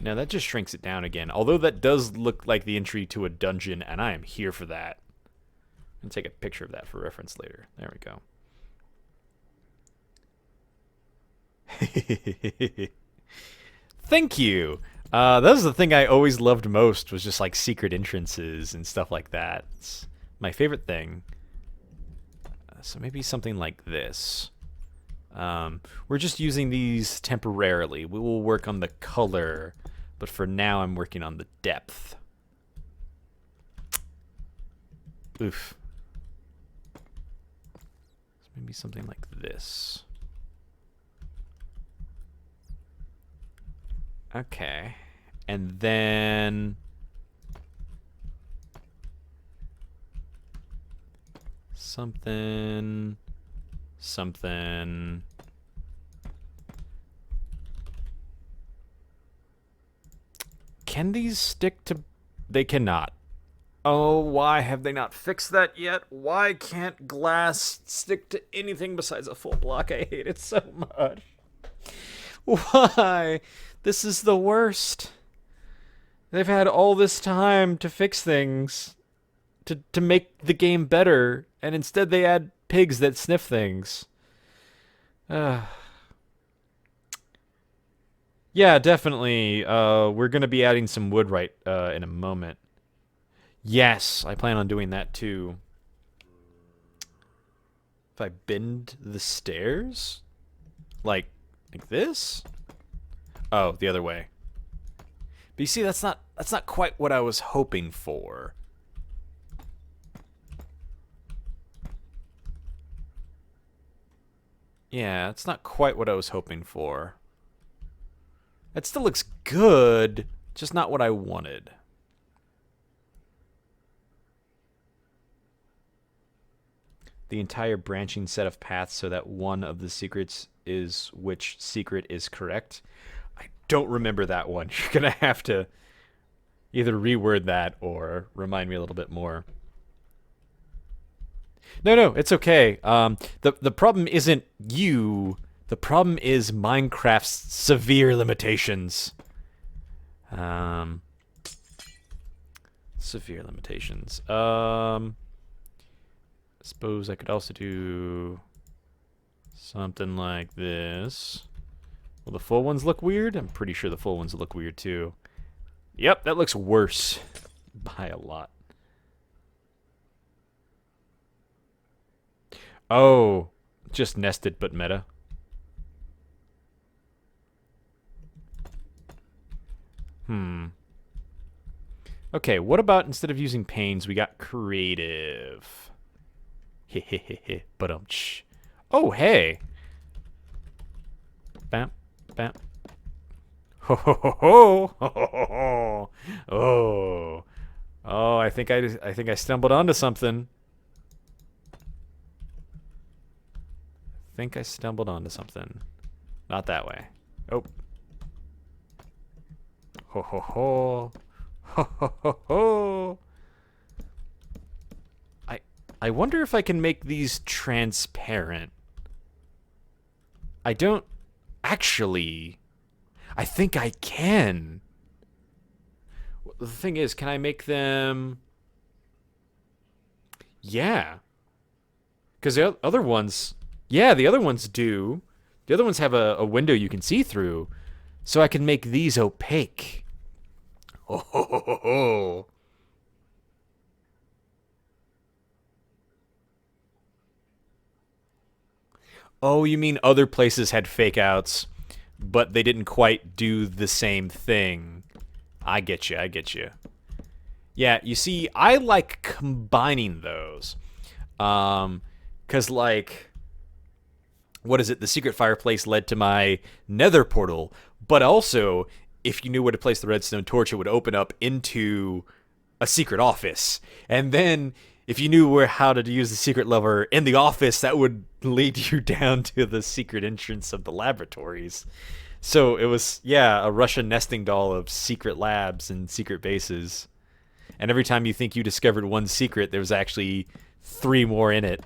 Now that just shrinks it down again. Although that does look like the entry to a dungeon, and I am here for that. I'm gonna take a picture of that for reference later. There we go. Thank you. That was the thing I always loved most, was just like secret entrances and stuff like that. It's my favorite thing. So maybe something like this. We're just using these temporarily. We will work on the color, but for now I'm working on the depth. Oof. So maybe something like this. Okay. And then... something... Can these stick to... They cannot. Oh, why have they not fixed that yet? Why can't glass stick to anything besides a full block? I hate it so much. Why? This is the worst. They've had all this time to fix things, to make the game better, and instead they add pigs that sniff things. Yeah, definitely. We're going to be adding some wood right in a moment. Yes, I plan on doing that too. If I bend the stairs? Like this? Oh, the other way. But you see, that's not quite what I was hoping for. Yeah, it's not quite what I was hoping for. It still looks good, just not what I wanted. The entire branching set of paths so that one of the secrets is which secret is correct. I don't remember that one. You're going to have to either reword that or remind me a little bit more. No, it's okay. The problem isn't you. The problem is Minecraft's severe limitations. Um, severe limitations. Suppose I could also do something like this. Will the full ones look weird? I'm pretty sure the full ones look weird too. Yep, that looks worse by a lot. Oh, just nested but meta. Okay, what about instead of using panes, we got creative? Hehehehe, but oh, hey. Bam, bam. Ho ho ho ho ho ho ho. Oh, oh! I think I stumbled onto something. I think I stumbled onto something. Not that way. Oh. Ho ho ho. Ho ho ho ho. I wonder if I can make these transparent. I don't actually. I think I can. The thing is, can I make them? Yeah. Because the other ones, yeah, the other ones do. The other ones have a window you can see through. So I can make these opaque. Oh, ho, ho, ho, ho. Oh, you mean other places had fake outs, but they didn't quite do the same thing. I get you, I get you. Yeah, you see, I like combining those. 'Cause like, what is it? The secret fireplace led to my nether portal, but also, if you knew where to place the redstone torch, it would open up into a secret office. And then, if you knew how to use the secret lever in the office, that would lead you down to the secret entrance of the laboratories. So it was, yeah, a Russian nesting doll of secret labs and secret bases. And every time you think you discovered one secret, there was actually 3 more in it.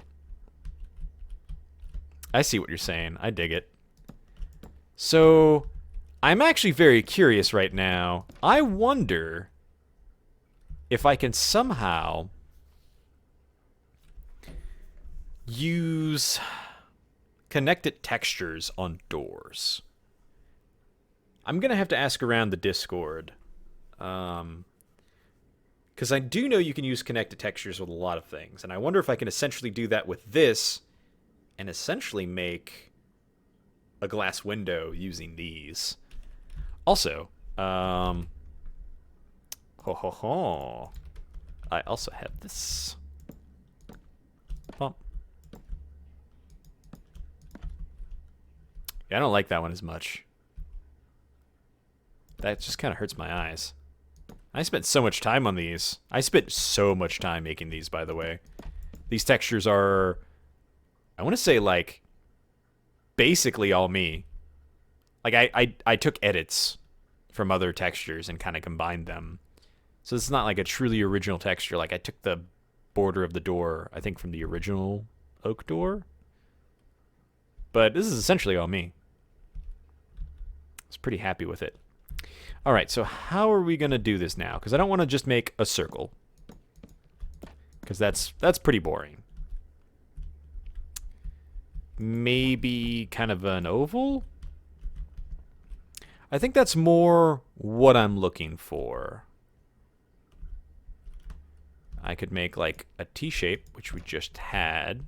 I see what you're saying. I dig it. So, I'm actually very curious right now. I wonder if I can somehow use connected textures on doors. I'm going to have to ask around the Discord. Because I do know you can use connected textures with a lot of things. And I wonder if I can essentially do that with this and essentially make a glass window using these. Also, ho ho ho. I also have this. Bump. Yeah, I don't like that one as much. That just kind of hurts my eyes. I spent so much time on these. I spent so much time making these, by the way. These textures are, I want to say, like, basically all me. Like, I took edits from other textures and kind of combined them. So it's not like a truly original texture. Like, I took the border of the door, I think, from the original oak door. But this is essentially all me. I was pretty happy with it. All right, so how are we going to do this now? Because I don't want to just make a circle. Because that's pretty boring. Maybe kind of an oval? I think that's more what I'm looking for. I could make like a T-shape, which we just had.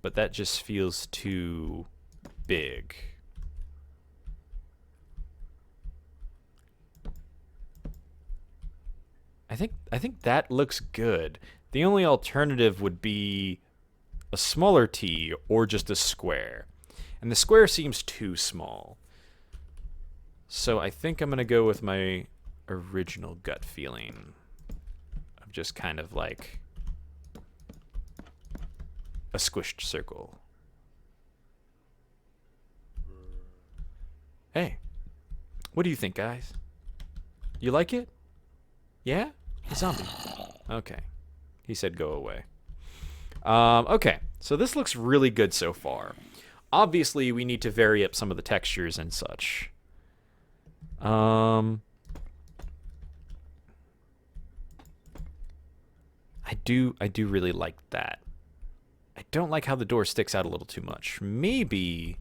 But that just feels too big. I think that looks good. The only alternative would be a smaller T or just a square. And the square seems too small. So I think I'm going to go with my original gut feeling of just kind of like a squished circle. Hey, what do you think, guys? You like it? Yeah? A zombie. Okay. He said go away. Okay, so this looks really good so far. Obviously, we need to vary up some of the textures and such. I do really like that. I don't like how the door sticks out a little too much. Maybe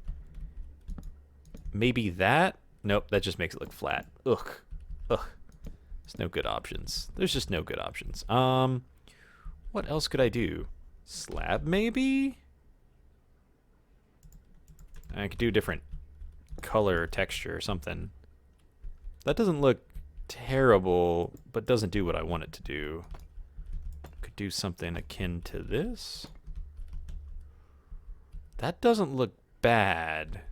that? Nope, that just makes it look flat. Ugh. Ugh. There's no good options. There's just no good options. What else could I do? Slab, maybe? I could do different color, texture, or something. That doesn't look terrible, but doesn't do what I want it to do. Could do something akin to this. That doesn't look bad.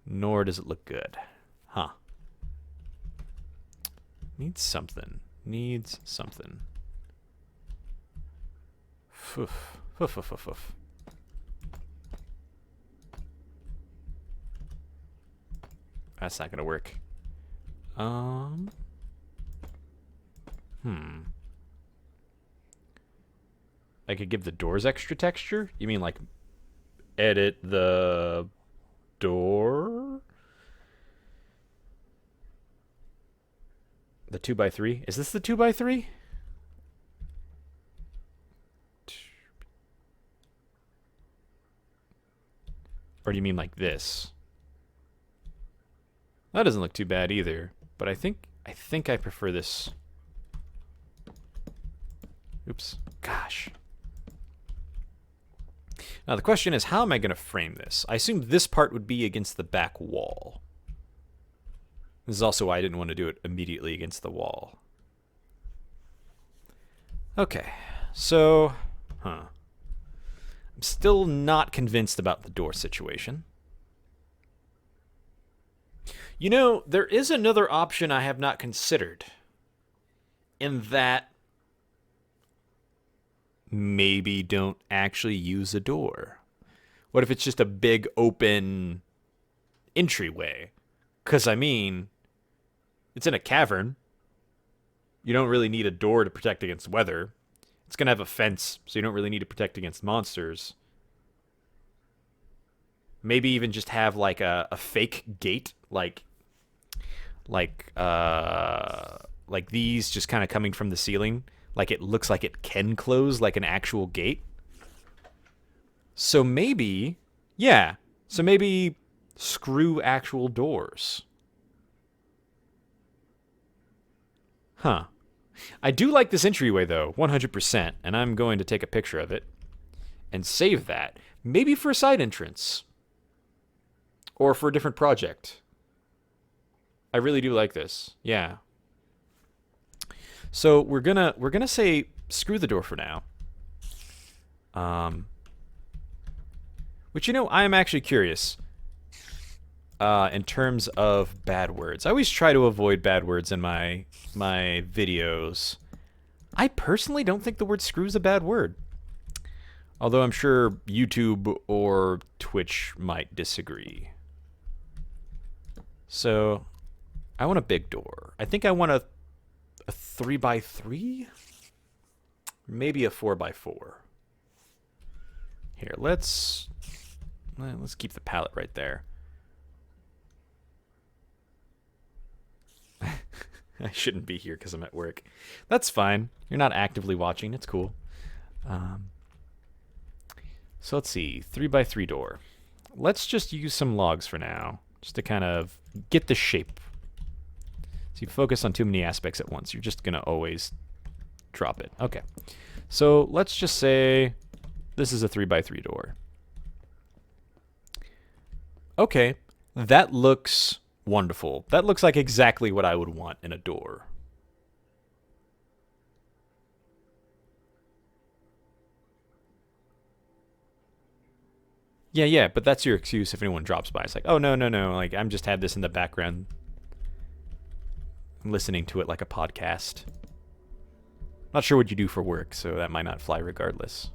Nor does it look good. Huh. Needs something. Needs something. Foof. Foof, foof, foof, foof. That's not gonna work. I could give the doors extra texture? You mean like edit the door? The 2x3? Is this the 2x3? Or do you mean like this? That doesn't look too bad either, but I think I prefer this. Oops. Gosh. Now the question is, how am I going to frame this? I assume this part would be against the back wall. This is also why I didn't want to do it immediately against the wall. Okay, so, I'm still not convinced about the door situation. You know, there is another option I have not considered. In that, maybe don't actually use a door. What if it's just a big open entryway? Because, I mean, it's in a cavern. You don't really need a door to protect against weather. It's going to have a fence, so you don't really need to protect against monsters. Maybe even just have like a fake gate, like these just kind of coming from the ceiling. Like it looks like it can close like an actual gate. So maybe, yeah. So maybe screw actual doors. Huh. I do like this entryway though, 100%, and I'm going to take a picture of it and save that. Maybe for a side entrance. Or for a different project. I really do like this. Yeah. So we're gonna say screw the door for now. Which, you know, I am actually curious. In terms of bad words, I always try to avoid bad words in my videos. I personally don't think the word screw is a bad word. Although I'm sure YouTube or Twitch might disagree. So, I want a big door. I think I want a 3x3? Maybe a 4x4. Here, let's keep the palette right there. I shouldn't be here because I'm at work. That's fine. You're not actively watching. It's cool. So let's see. 3x3 door. Let's just use some logs for now. Just to kind of get the shape. So you focus on too many aspects at once. You're just going to always drop it. Okay. So let's just say this is a 3x3 door. Okay. That looks wonderful. That looks like exactly what I would want in a door. Yeah, but that's your excuse if anyone drops by. It's like, oh, no, like, I'm just had this in the background. I'm listening to it like a podcast. Not sure what you do for work, so that might not fly regardless.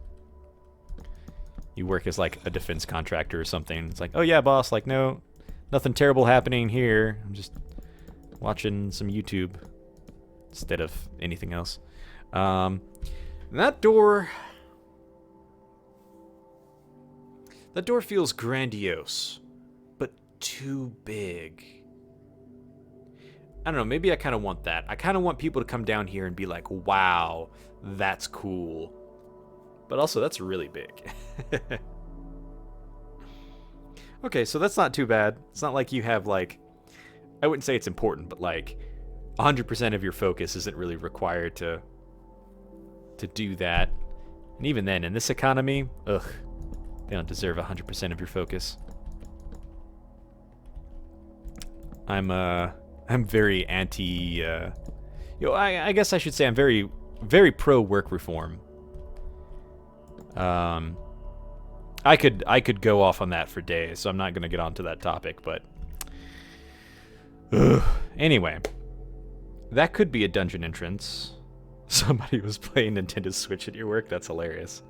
You work as, like, a defense contractor or something. It's like, oh, yeah, boss, like, no, nothing terrible happening here. I'm just watching some YouTube instead of anything else. That door feels grandiose, but too big. I don't know, maybe I kind of want that. I kind of want people to come down here and be like, wow, that's cool. But also, that's really big. Okay, so that's not too bad. It's not like you have, like, I wouldn't say it's important, but, like, 100% of your focus isn't really required to do that. And even then, in this economy, ugh, they don't deserve 100% of your focus. I'm very anti, I guess I should say I'm very, very pro work reform. I could go off on that for days, so I'm not gonna get onto that topic, but anyway, that could be a dungeon entrance. Somebody was playing Nintendo Switch at your work. That's hilarious.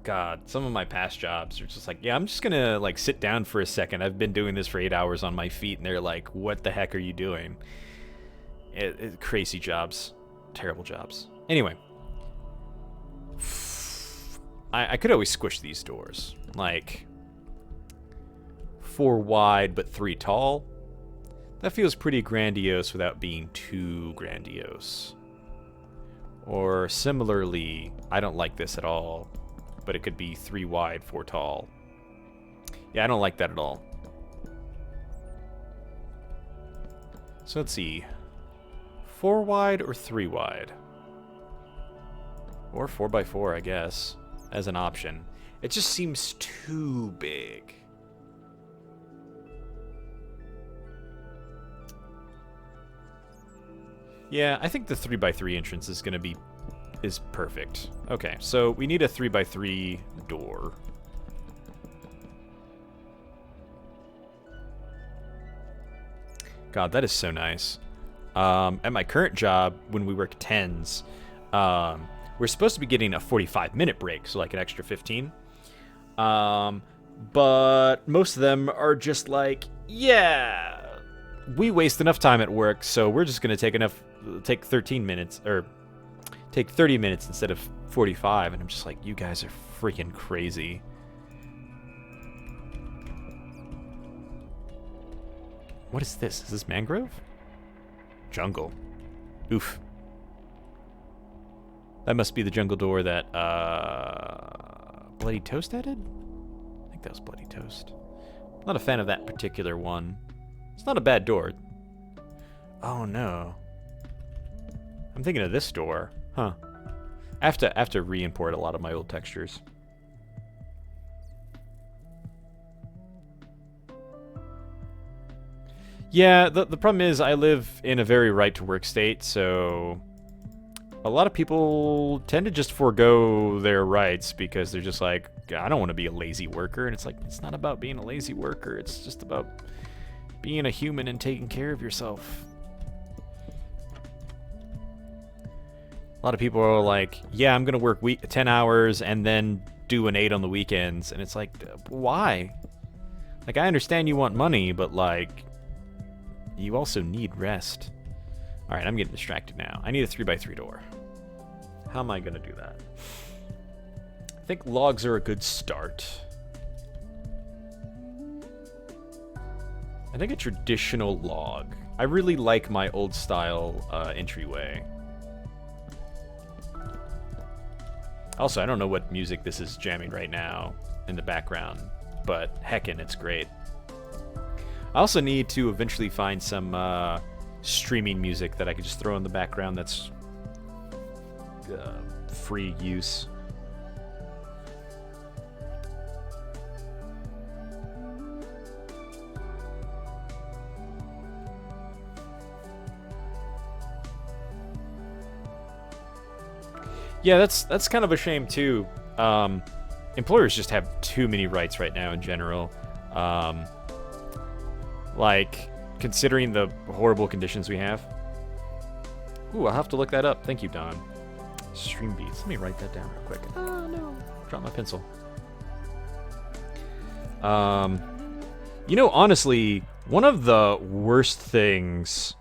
God, some of my past jobs are just like, yeah, I'm just gonna like sit down for a second. I've been doing this for 8 hours on my feet, and they're like, what the heck are you doing? Crazy jobs. Terrible jobs. Anyway. I could always squish these doors. Like, 4 wide but 3 tall. That feels pretty grandiose without being too grandiose. Or similarly, I don't like this at all, but it could be 3 wide, 4 tall. Yeah, I don't like that at all. So let's see. 4 wide or 3 wide? Or 4x4, I guess, as an option. It just seems too big. Yeah, I think the 3x3 entrance is gonna be perfect. Okay, so we need a 3x3 door. God, that is so nice. At my current job, when we work 10s, we're supposed to be getting a 45-minute break, so like an extra 15. But most of them are just like, yeah, we waste enough time at work, so we're just gonna take 13 minutes, or take 30 minutes instead of 45, and I'm just like, you guys are freaking crazy. What is this? Is this mangrove? Jungle. Oof. That must be the jungle door that, Bloody Toast added? I think that was Bloody Toast. Not a fan of that particular one. It's not a bad door. Oh, no. I'm thinking of this door. Huh. I have to re-import a lot of my old textures. Yeah, the problem is I live in a very right-to-work state, so a lot of people tend to just forego their rights because they're just like, I don't want to be a lazy worker. And it's like, it's not about being a lazy worker. It's just about being a human and taking care of yourself. A lot of people are like, yeah, I'm going to work 10 hours and then do an 8 on the weekends. And it's like, why? Like, I understand you want money, but like, you also need rest. All right, I'm getting distracted now. I need a 3x3 door. How am I going to do that? I think logs are a good start. I think a traditional log. I really like my old style entryway. Also, I don't know what music this is jamming right now in the background, but heckin', it's great. I also need to eventually find some streaming music that I could just throw in the background that's free use. Yeah, that's kind of a shame too. Employers just have too many rights right now in general. Like, considering the horrible conditions we have. Ooh, I'll have to look that up. Thank you, Don. Stream beats. Let me write that down real quick. Oh, no. Drop my pencil. You know, honestly, one of the worst things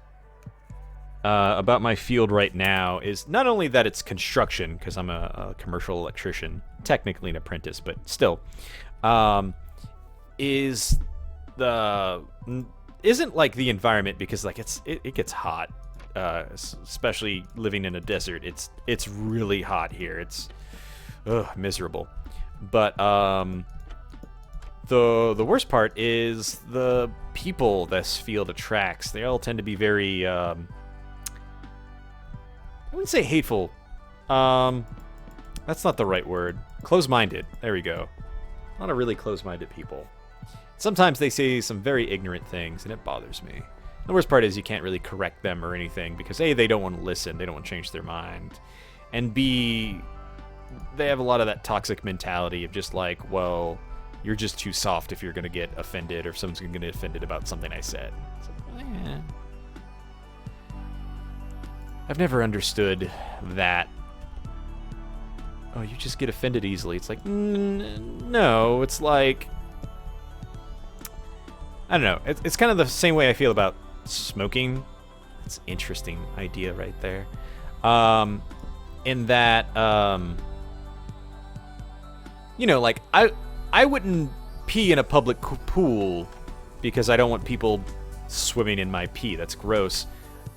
about my field right now is not only that it's construction, because I'm a commercial electrician, technically an apprentice, but still, is isn't like the environment, because like it gets hot, especially living in a desert. It's really hot here. It's miserable. But the worst part is the people this field attracts. They all tend to be very I wouldn't say hateful. That's not the right word. Close-minded. There we go. A lot of really close-minded people. Sometimes they say some very ignorant things, and it bothers me. The worst part is you can't really correct them or anything, because A, they don't want to listen, they don't want to change their mind, and B, they have a lot of that toxic mentality of just like, well, you're just too soft if you're going to get offended, or if someone's going to get offended about something I said. It's like, eh. I've never understood that. Oh, you just get offended easily. It's like, no, it's like, I don't know. It's kind of the same way I feel about smoking. It's an interesting idea right there. In that, you know, like, I wouldn't pee in a public pool because I don't want people swimming in my pee. That's gross.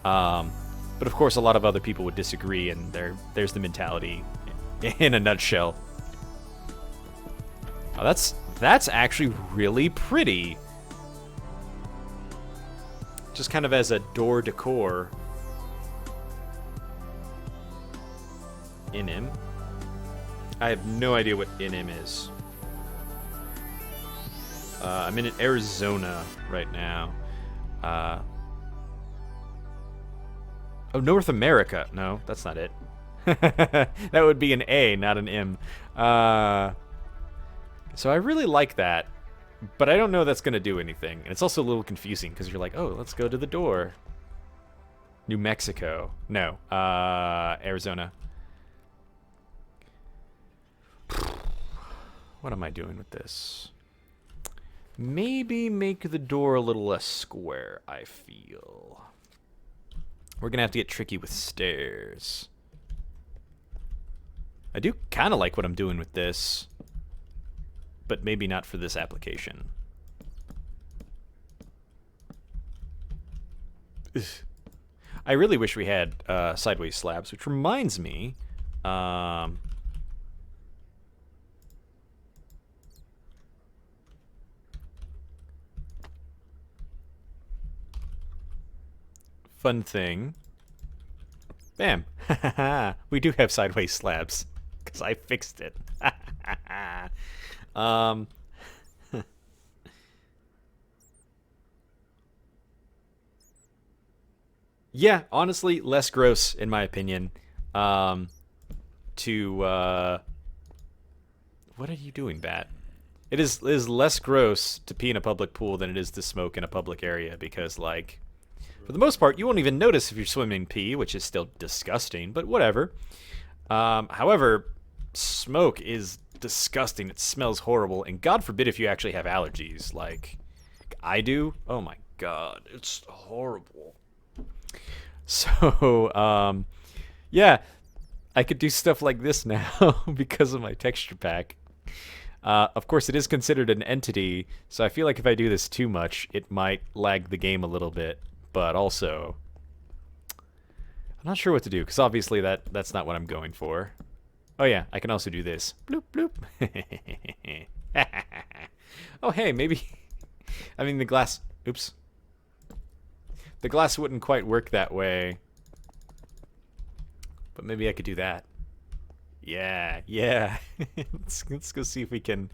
But of course, a lot of other people would disagree, and there's the mentality in a nutshell. Oh, that's actually really pretty. Just kind of as a door decor. Inim? I have no idea what Inim is. I'm in Arizona right now. Oh, North America. No, that's not it. That would be an A, not an M. So I really like that, but I don't know that's going to do anything. And it's also a little confusing because you're like, oh, let's go to the door. New Mexico. No, Arizona. What am I doing with this? Maybe make the door a little less square, I feel. We're going to have to get tricky with stairs. I do kind of like what I'm doing with this, but maybe not for this application. Ugh. I really wish we had sideways slabs, which reminds me, fun thing. Bam. We do have sideways slabs, because I fixed it. Yeah, honestly, less gross, in my opinion. What are you doing, Bat? It is less gross to pee in a public pool than it is to smoke in a public area, because, like, for the most part, you won't even notice if you're swimming pee, which is still disgusting, but whatever. However, smoke is disgusting. It smells horrible, and God forbid if you actually have allergies, like I do. Oh my God, it's horrible. So, yeah, I could do stuff like this now because of my texture pack. Of course, it is considered an entity, so I feel like if I do this too much, it might lag the game a little bit. But also, I'm not sure what to do, because obviously that's not what I'm going for. Oh yeah, I can also do this. Bloop, bloop. Oh hey, maybe... I mean, the glass... Oops. The glass wouldn't quite work that way. But maybe I could do that. Yeah, yeah. Let's go see if we can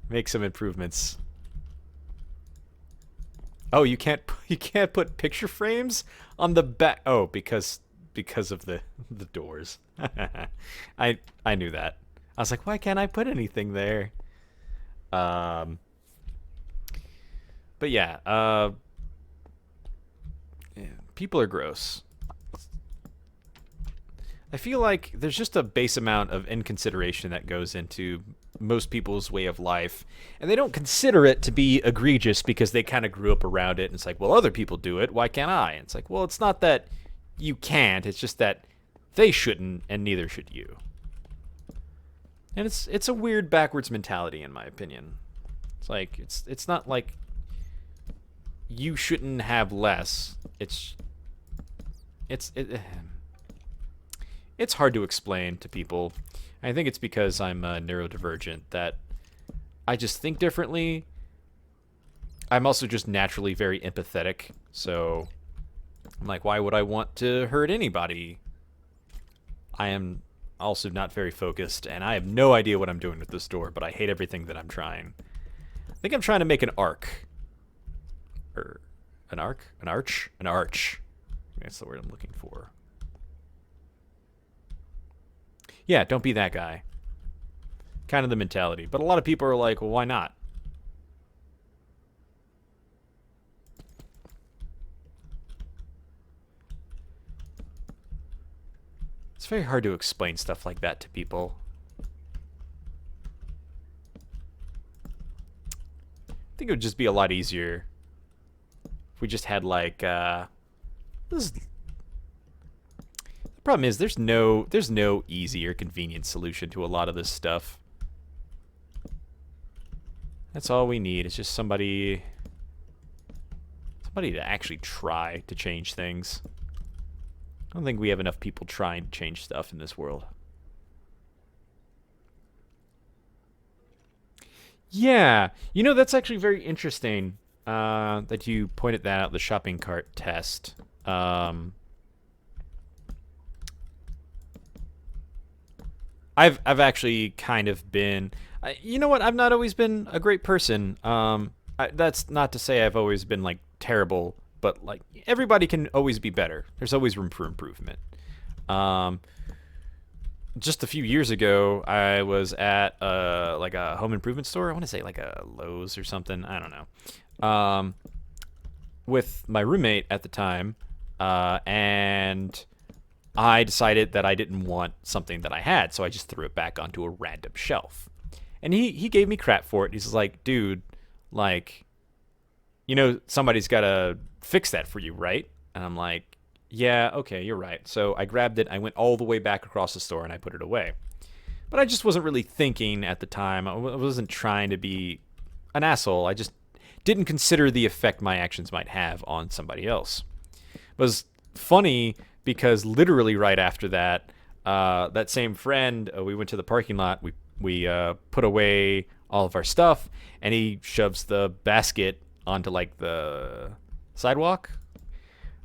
make some improvements. Oh, you can't put picture frames on the back. Oh, because of the doors. I knew that. I was like, why can't I put anything there? But yeah, people are gross. I feel like there's just a base amount of inconsideration that goes into most people's way of life, and they don't consider it to be egregious because they kind of grew up around it, and it's like, well, other people do it, why can't I? And it's like, well, it's not that you can't, it's just that they shouldn't, and neither should you. And it's a weird backwards mentality, in my opinion. It's like, it's not like you shouldn't have less. It's hard to explain to people. I think it's because I'm neurodivergent that I just think differently. I'm also just naturally very empathetic, so I'm like, why would I want to hurt anybody? I am also not very focused, and I have no idea what I'm doing with this door, but I hate everything that I'm trying. I think I'm trying to make an arc. Or an arc? An arch? An arch. That's the word I'm looking for. Yeah, don't be that guy. Kind of the mentality. But a lot of people are like, well, why not? It's very hard to explain stuff like that to people. I think it would just be a lot easier if we just had like the problem is there's no easy or convenient solution to a lot of this stuff. That's all we need. It's just somebody to actually try to change things. I don't think we have enough people trying to change stuff in this world. Yeah, you know, that's actually very interesting that you pointed that out, the shopping cart test. I've actually kind of been, you know what? I've not always been a great person. That's not to say I've always been like terrible, but like everybody can always be better. There's always room for improvement. Um, just a few years ago, I was at like a home improvement store. I want to say like a Lowe's or something. I don't know. With my roommate at the time, and I decided that I didn't want something that I had, so I just threw it back onto a random shelf. And he gave me crap for it. He's like, dude, like, you know, somebody's got to fix that for you, right? And I'm like, yeah, okay, you're right. So I grabbed it, I went all the way back across the store, and I put it away. But I just wasn't really thinking at the time. I wasn't trying to be an asshole. I just didn't consider the effect my actions might have on somebody else. It was funny because literally right after that, that same friend, we went to the parking lot. We put away all of our stuff, and he shoves the basket onto like the sidewalk,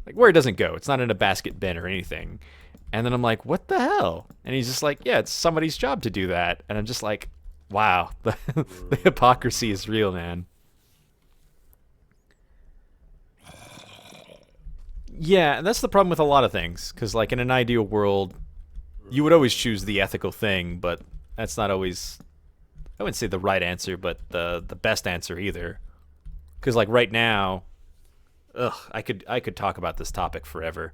like where it doesn't go. It's not in a basket bin or anything. And then I'm like, what the hell? And he's just like, yeah, it's somebody's job to do that. And I'm just like, wow, the hypocrisy is real, man. Yeah, and that's the problem with a lot of things. Because, like, in an ideal world, you would always choose the ethical thing, but that's not always, I wouldn't say the right answer, but the best answer either. Because, like, right now, I could talk about this topic forever.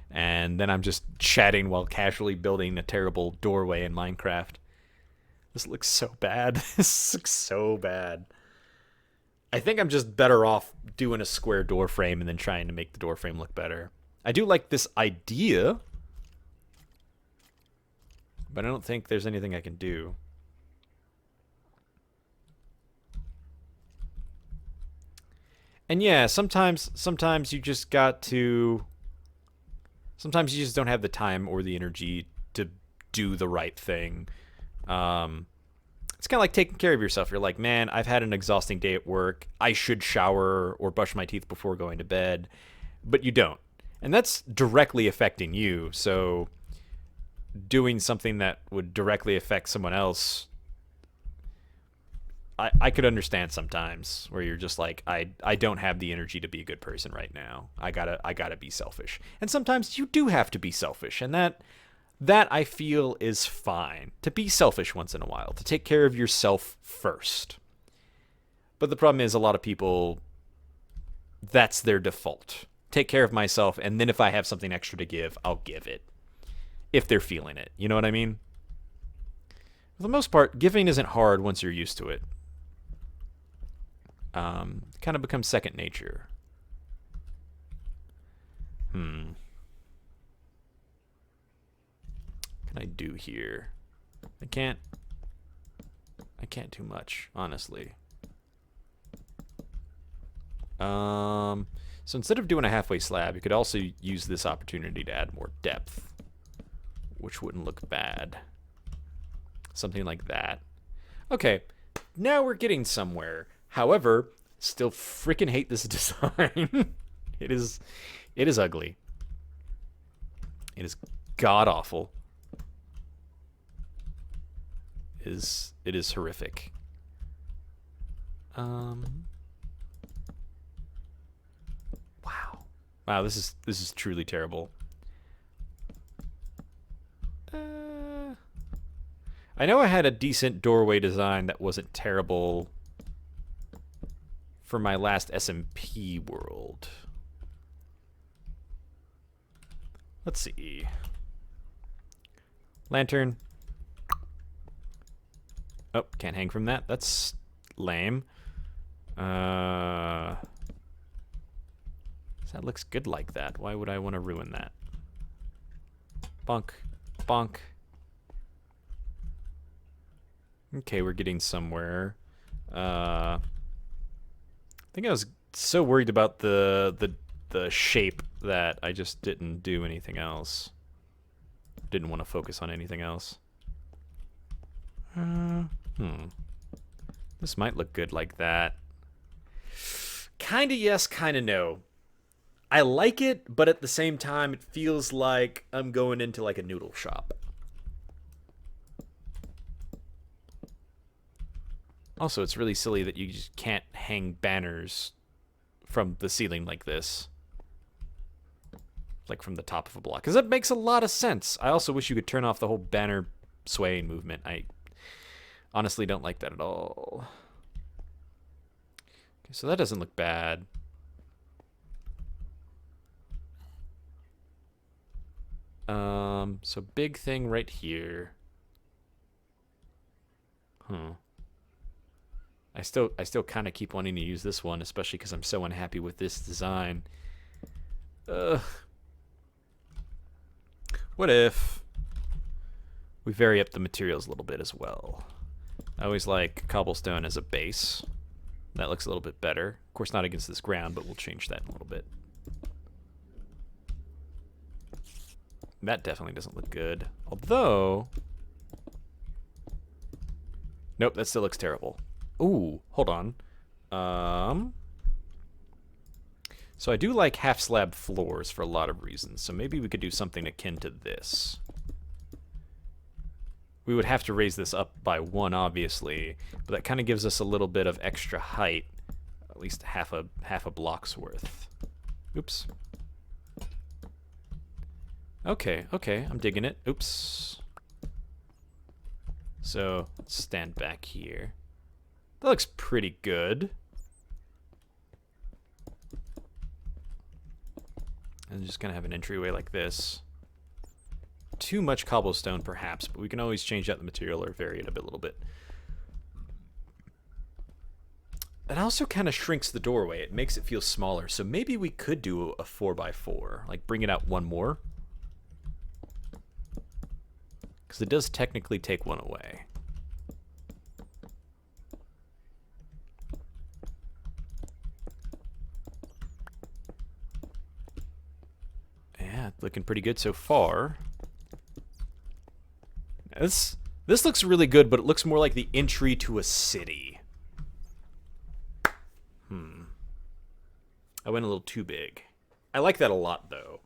And then I'm just chatting while casually building a terrible doorway in Minecraft. This looks so bad. This looks so bad. I think I'm just better off doing a square door frame and then trying to make the door frame look better. I do like this idea, but I don't think there's anything I can do. And yeah, sometimes you just got to, sometimes you just don't have the time or the energy to do the right thing. It's kind of like taking care of yourself. You're like, man, I've had an exhausting day at work. I should shower or brush my teeth before going to bed. But you don't. And that's directly affecting you. So doing something that would directly affect someone else, I could understand sometimes where you're just like, I don't have the energy to be a good person right now. I gotta be selfish. And sometimes you do have to be selfish, and that I feel is fine. To be selfish once in a while, to take care of yourself first. But the problem is a lot of people, that's their default. Take care of myself, and then if I have something extra to give, I'll give it. If they're feeling it. You know what I mean? For the most part, giving isn't hard once you're used to it. Kind of becomes second nature. What can I do here? I can't do much, honestly. So instead of doing a halfway slab, you could also use this opportunity to add more depth, which wouldn't look bad. Something like that. Okay, now we're getting somewhere. However, still freaking hate this design. It is ugly. It is god awful. It is horrific. Wow, this is truly terrible. I know I had a decent doorway design that wasn't terrible for my last SMP world. Let's see. Lantern. Oh, can't hang from that. That's lame. That looks good like that. Why would I want to ruin that? Bonk. Bonk. Okay, we're getting somewhere. I think I was so worried about the shape that I just didn't do anything else. Didn't want to focus on anything else. This might look good like that. Kinda yes, kinda no. I like it, but at the same time, it feels like I'm going into like a noodle shop. Also, it's really silly that you just can't hang banners from the ceiling like this. Like from the top of a block. Because that makes a lot of sense. I also wish you could turn off the whole banner swaying movement. I honestly don't like that at all. Okay, so that doesn't look bad. So big thing right here. I still kind of keep wanting to use this one, especially because I'm so unhappy with this design. What if we vary up the materials a little bit as well? I always like cobblestone as a base. That looks a little bit better. Of course, not against this ground, but we'll change that in a little bit. That definitely doesn't look good. Although... Nope, that still looks terrible. Ooh, hold on. So I do like half slab floors for a lot of reasons. So maybe we could do something akin to this. We would have to raise this up by 1, obviously, but that kind of gives us a little bit of extra height, at least half a block's worth. Oops. Okay, I'm digging it. Oops. So let's stand back here. That looks pretty good. And just gonna have an entryway like this. Too much cobblestone, perhaps, but we can always change out the material or vary it a little bit. It also kind of shrinks the doorway. It makes it feel smaller. So maybe we could do a 4x4, like bring it out 1 more. Because it does technically take 1 away. Yeah, looking pretty good so far. This looks really good, but it looks more like the entry to a city. I went a little too big. I like that a lot, though.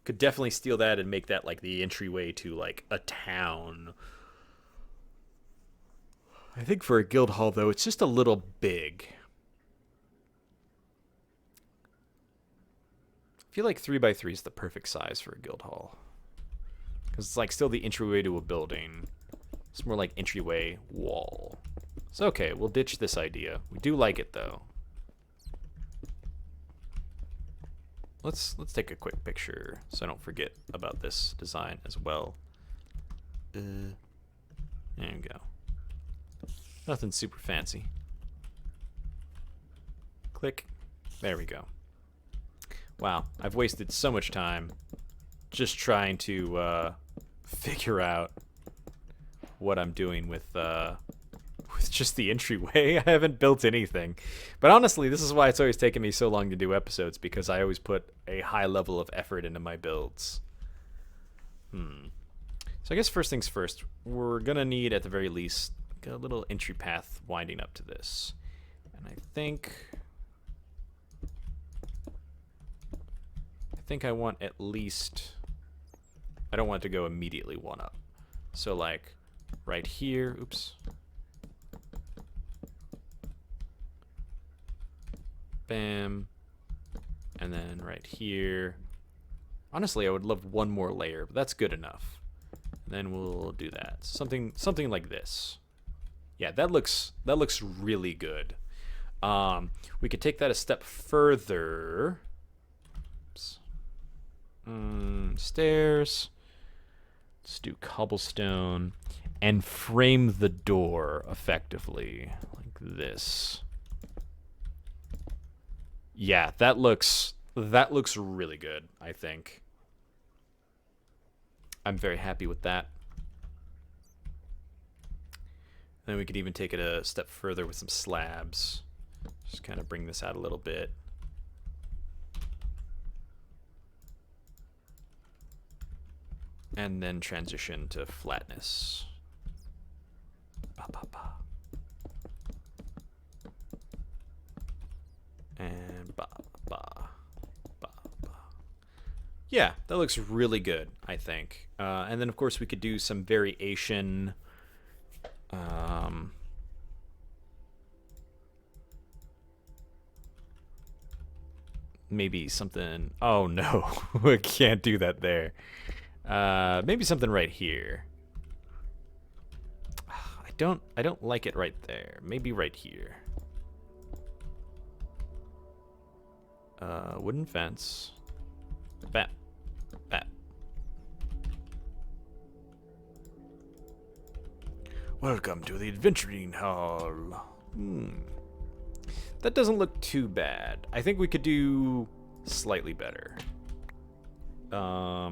Could definitely steal that and make that like the entryway to like a town. I think for a guild hall, though, it's just a little big. I feel like 3x3 is the perfect size for a guild hall. Because it's like still the entryway to a building. It's more like entryway wall. So okay, we'll ditch this idea. We do like it, though. Let's take a quick picture so I don't forget about this design as well. There you go. Nothing super fancy. Click. There we go. Wow, I've wasted so much time just trying to figure out what I'm doing with with just the entryway. I haven't built anything. But honestly, this is why it's always taken me so long to do episodes, because I always put a high level of effort into my builds. So I guess first things first, we're going to need, at the very least, a little entry path winding up to this. And I think I want at least, I don't want it to go immediately one up. So like right here, oops. Bam. And then right here. Honestly, I would love one more layer, but that's good enough. And then we'll do that. Something like this. Yeah, that looks really good. We could take that a step further. Oops. Stairs. Let's do cobblestone and frame the door effectively like this. Yeah, that looks really good, I think. I'm very happy with that. Then we could even take it a step further with some slabs. Just kind of bring this out a little bit. And then transition to flatness. Ba, ba, ba. And ba, ba, ba, ba. Yeah, that looks really good, I think. And then, of course, we could do some variation. Maybe something. Oh no, we can't do that there. Maybe something right here. I don't like it right there. Maybe right here. Wooden fence. Bat. Bat. Welcome to the adventuring hall. That doesn't look too bad. I think we could do slightly better. So I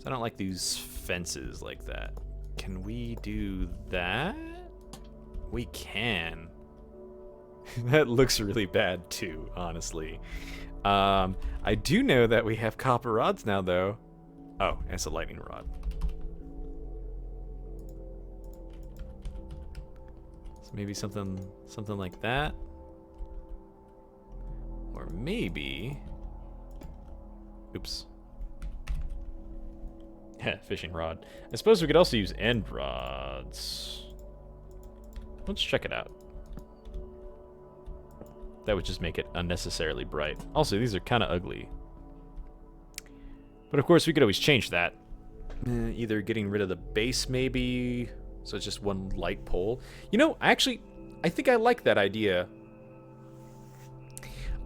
don't like these fences like that. Can we do that? We can. That looks really bad too, honestly. I do know that we have copper rods now, though. Oh, and it's a lightning rod. So maybe something like that. Or maybe... Oops. Fishing rod. I suppose we could also use end rods. Let's check it out. That would just make it unnecessarily bright. Also, these are kind of ugly. But of course, we could always change that. Either getting rid of the base, maybe, so it's just one light pole. You know, I think I like that idea.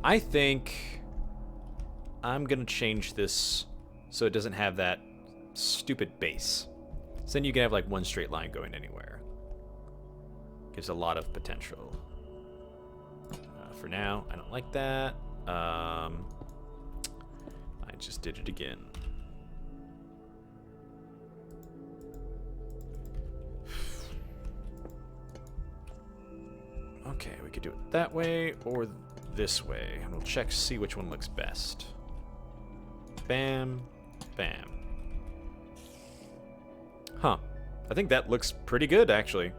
I think I'm gonna change this so it doesn't have that stupid base. So then you can have like one straight line going anywhere. Gives a lot of potential. For now, I don't like that. I just did it again. Okay, we could do it that way or this way. And we'll check, see which one looks best. Bam, bam. Huh. I think that looks pretty good, actually.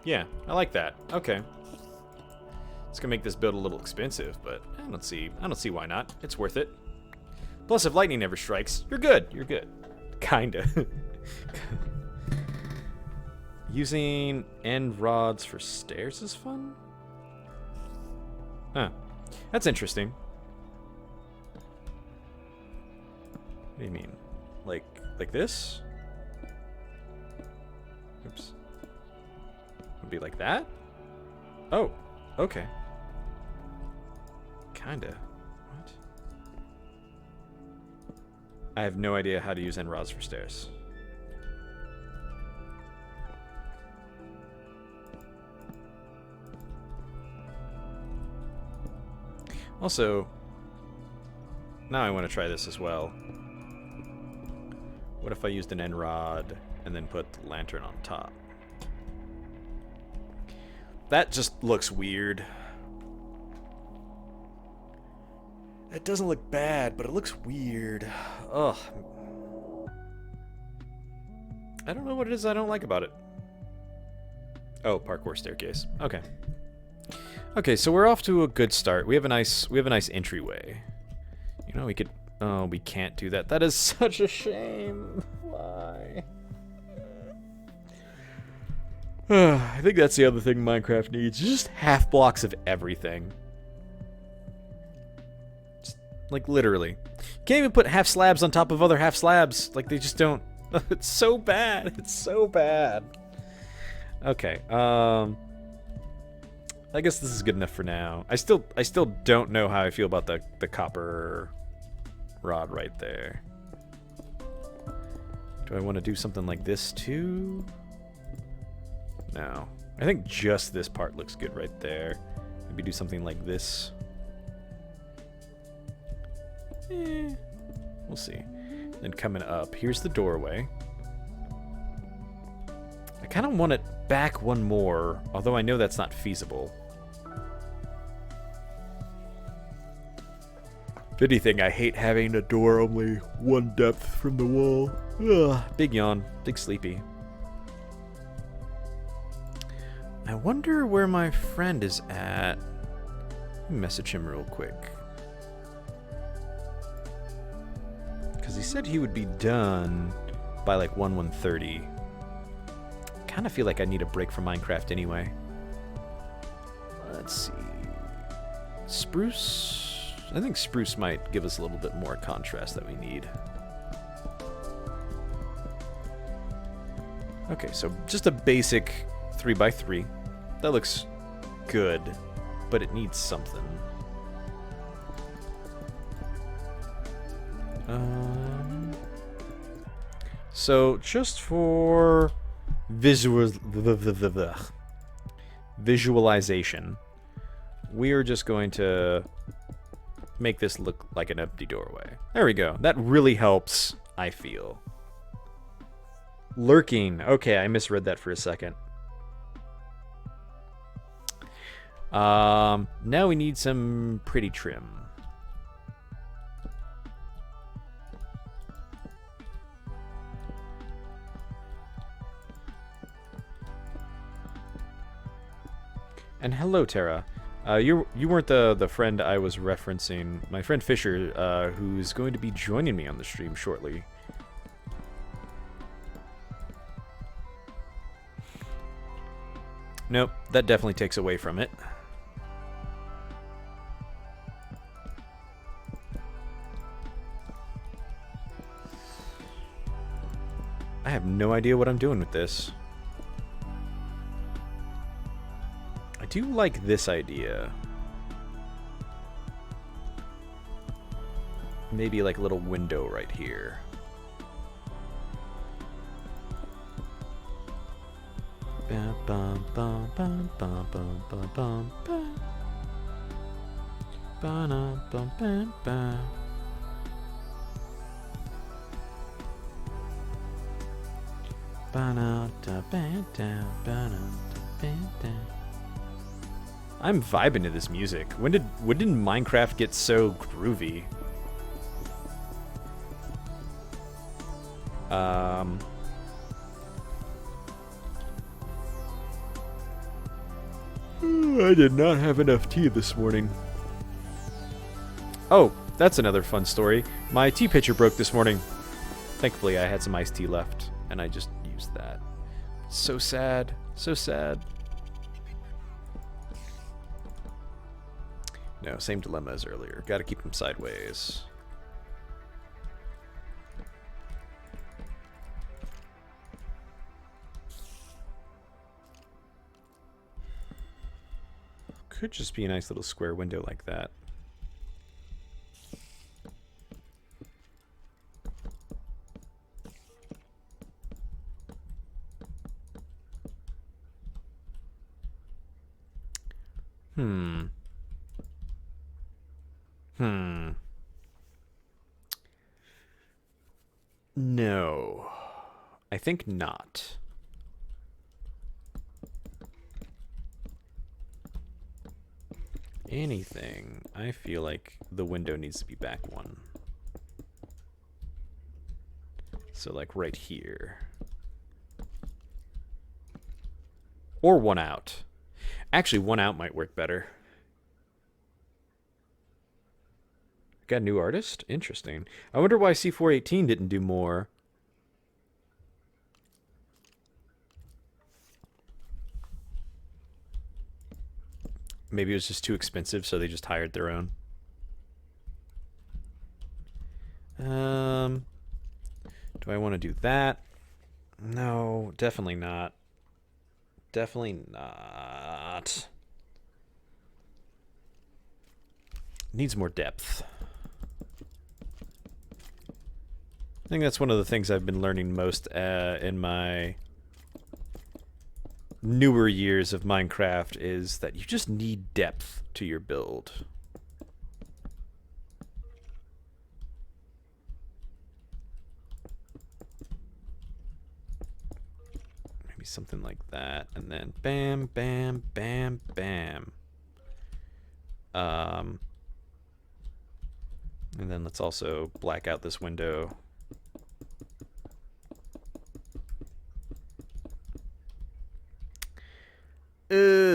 Yeah, I like that. Okay. It's gonna make this build a little expensive, but I don't see why not. It's worth it. Plus, if lightning never strikes, you're good. You're good. Kinda. Using end rods for stairs is fun? Huh. That's interesting. What do you mean? Like this? Oops. Would be like that? Oh, okay. Kinda. What? I have no idea how to use end rods for stairs. Also, now I want to try this as well. What if I used an end rod and then put the lantern on top? That just looks weird. It doesn't look bad, but it looks weird. Ugh. I don't know what it is I don't like about it. Oh, parkour staircase. Okay. Okay, so we're off to a good start. We have a nice entryway. You know, we could. Oh, we can't do that. That is such a shame. Why? I think that's the other thing Minecraft needs. Just half blocks of everything. Just, like, literally. You can't even put half slabs on top of other half slabs. Like, they just don't. It's so bad. It's so bad. Okay. I guess this is good enough for now. I still don't know how I feel about the copper rod right there. Do I want to do something like this too? No. I think just this part looks good right there. Maybe do something like this. We'll see. Then coming up, here's the doorway. I kind of want it back one more, although I know that's not feasible. If anything, I hate having a door only one depth from the wall. Ugh, big yawn, big sleepy. I wonder where my friend is at. Let me message him real quick. Because he said he would be done by like 1:30. Kind of feel like I need a break from Minecraft anyway. Let's see. Spruce. I think spruce might give us a little bit more contrast that we need. Okay, so just a basic 3x3. That looks good, but it needs something. So just for visualization, we are just going to make this look like an empty doorway. There we go. That really helps, I feel. Lurking. Okay, I misread that for a second. Now we need some pretty trim. And hello, Tara. You weren't the friend I was referencing. My friend Fisher, who's going to be joining me on the stream shortly. Nope, that definitely takes away from it. I have no idea what I'm doing with this. I do like this idea. Maybe like a little window right here. Bum, bum, bum, bum, bum, bum, bum, bum, bum. Ba-dum, bum, bum, bum. I'm vibing to this music. When did Minecraft get so groovy? I did not have enough tea this morning. Oh, that's another fun story. My tea pitcher broke this morning. Thankfully, I had some iced tea left, and I just used that. So sad. So sad. No, same dilemma as earlier. Gotta keep them sideways. Could just be a nice little square window like that. No. I think not. Anything. I feel like the window needs to be back one. So like right here. Or one out. Actually, one out might work better. Got a new artist? Interesting. I wonder why C418 didn't do more. Maybe it was just too expensive, so they just hired their own. Do I want to do that? No, definitely not. Definitely not. Needs more depth. I think that's one of the things I've been learning most in my newer years of Minecraft is that you just need depth to your build. Maybe something like that, and then bam, bam, bam, bam. And then let's also black out this window.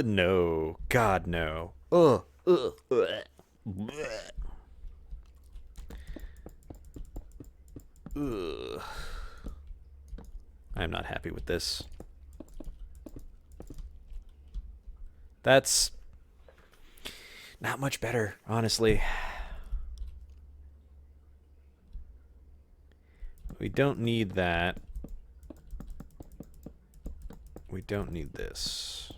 No. God, no. Ugh. Ugh. I'm not happy with this. That's not much better, honestly. We don't need that. We don't need this.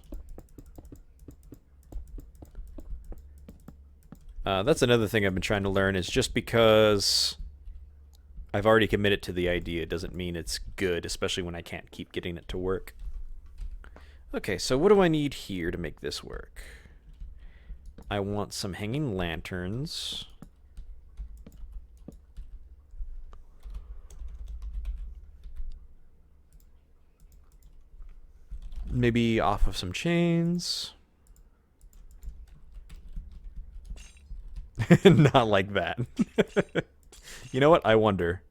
That's another thing I've been trying to learn, is just because I've already committed to the idea doesn't mean it's good, especially when I can't keep getting it to work. Okay, so what do I need here to make this work? I want some hanging lanterns. Maybe off of some chains. Not like that. You know what? I wonder.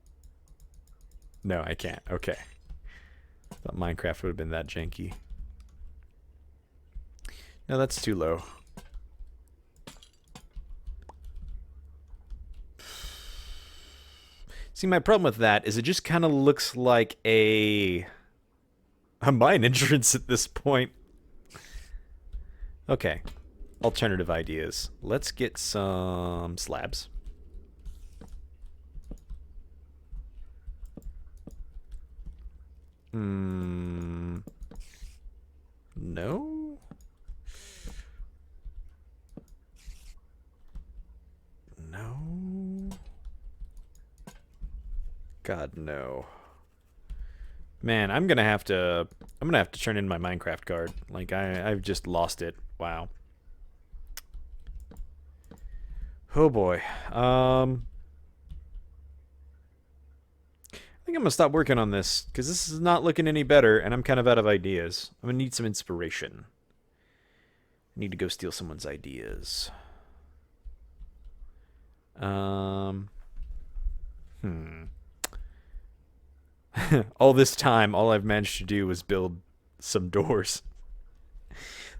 No, I can't. Okay. Thought Minecraft would have been that janky. No, that's too low. See, my problem with that is it just kind of looks like a mine entrance at this point. Okay. Alternative ideas. Let's get some slabs. No? No? God, no. Man, I'm gonna have to turn in my Minecraft card. Like, I've just lost it. Wow. Oh boy. I think I'm gonna stop working on this because this is not looking any better, and I'm kind of out of ideas. I'm gonna need some inspiration. I need to go steal someone's ideas. All this time, all I've managed to do was build some doors.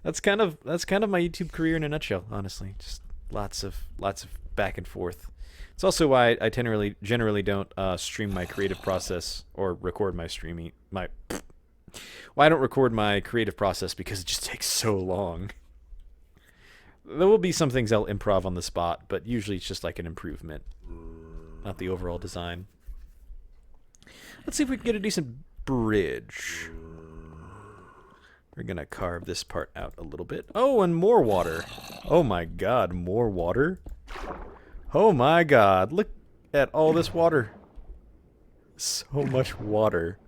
That's kind of my YouTube career in a nutshell, honestly. Just lots of back and forth. It's also why I generally don't stream my creative process or record my streaming. Why I don't record my creative process, because it just takes so long. There will be some things I'll improv on the spot, but usually it's just like an improvement, not the overall design. Let's see if we can get a decent bridge. We're gonna carve this part out a little bit. Oh, and more water. Oh my god, more water? Oh my god, look at all this water. So much water.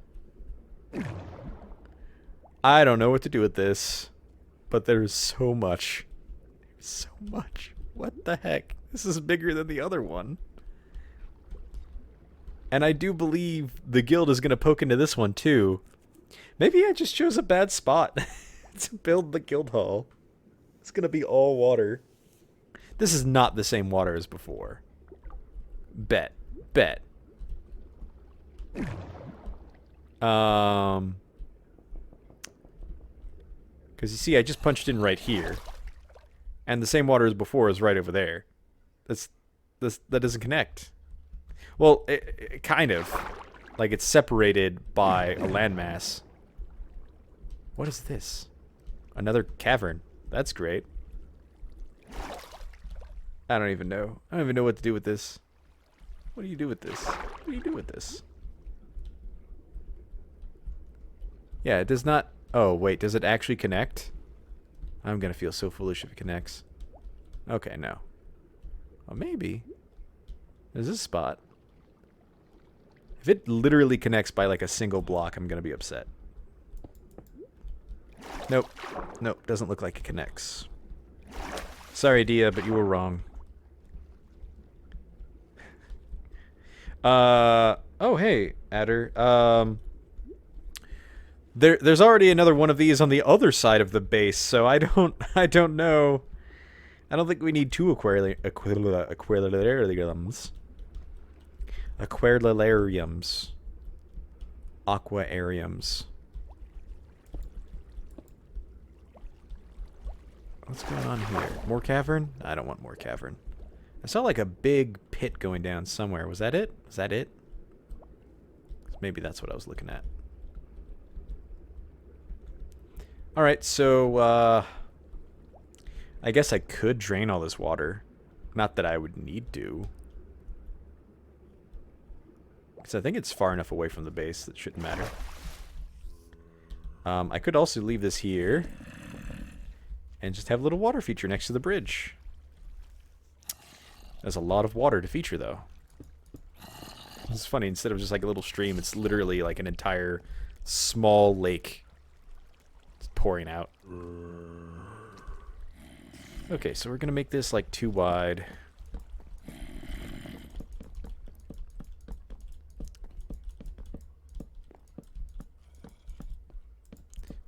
I don't know what to do with this, but there's so much. So much. What the heck? This is bigger than the other one. And I do believe the guild is going to poke into this one too. Maybe I just chose a bad spot to build the guild hall. It's going to be all water. This is not the same water as before. Bet. Bet. Because you see, I just punched in right here. And the same water as before is right over there. That doesn't connect. Well, it kind of. Like, it's separated by a landmass. What is this? Another cavern. That's great. I don't even know. I don't even know what to do with this. What do you do with this? What do you do with this? Yeah, it does not... Oh, wait. Does it actually connect? I'm going to feel so foolish if it connects. Okay, no. Oh, maybe. There's this spot. If it literally connects by like a single block, I'm going to be upset. Nope. Nope. Doesn't look like it connects. Sorry, Dia, but you were wrong. Oh, hey, Adder. There's already another one of these on the other side of the base, so I don't know. I don't think we need two aquariums. Aquariums. Aquariums. What's going on here? More cavern? I don't want more cavern. I saw like a big pit going down somewhere. Was that it? Was that it? Maybe that's what I was looking at. Alright, so, I guess I could drain all this water. Not that I would need to. Because I think it's far enough away from the base that it shouldn't matter. I could also leave this here. And just have a little water feature next to the bridge. There's a lot of water to feature, though. It's funny, instead of just like a little stream, it's literally like an entire small lake. It's pouring out. Okay, so we're going to make this like 2 wide.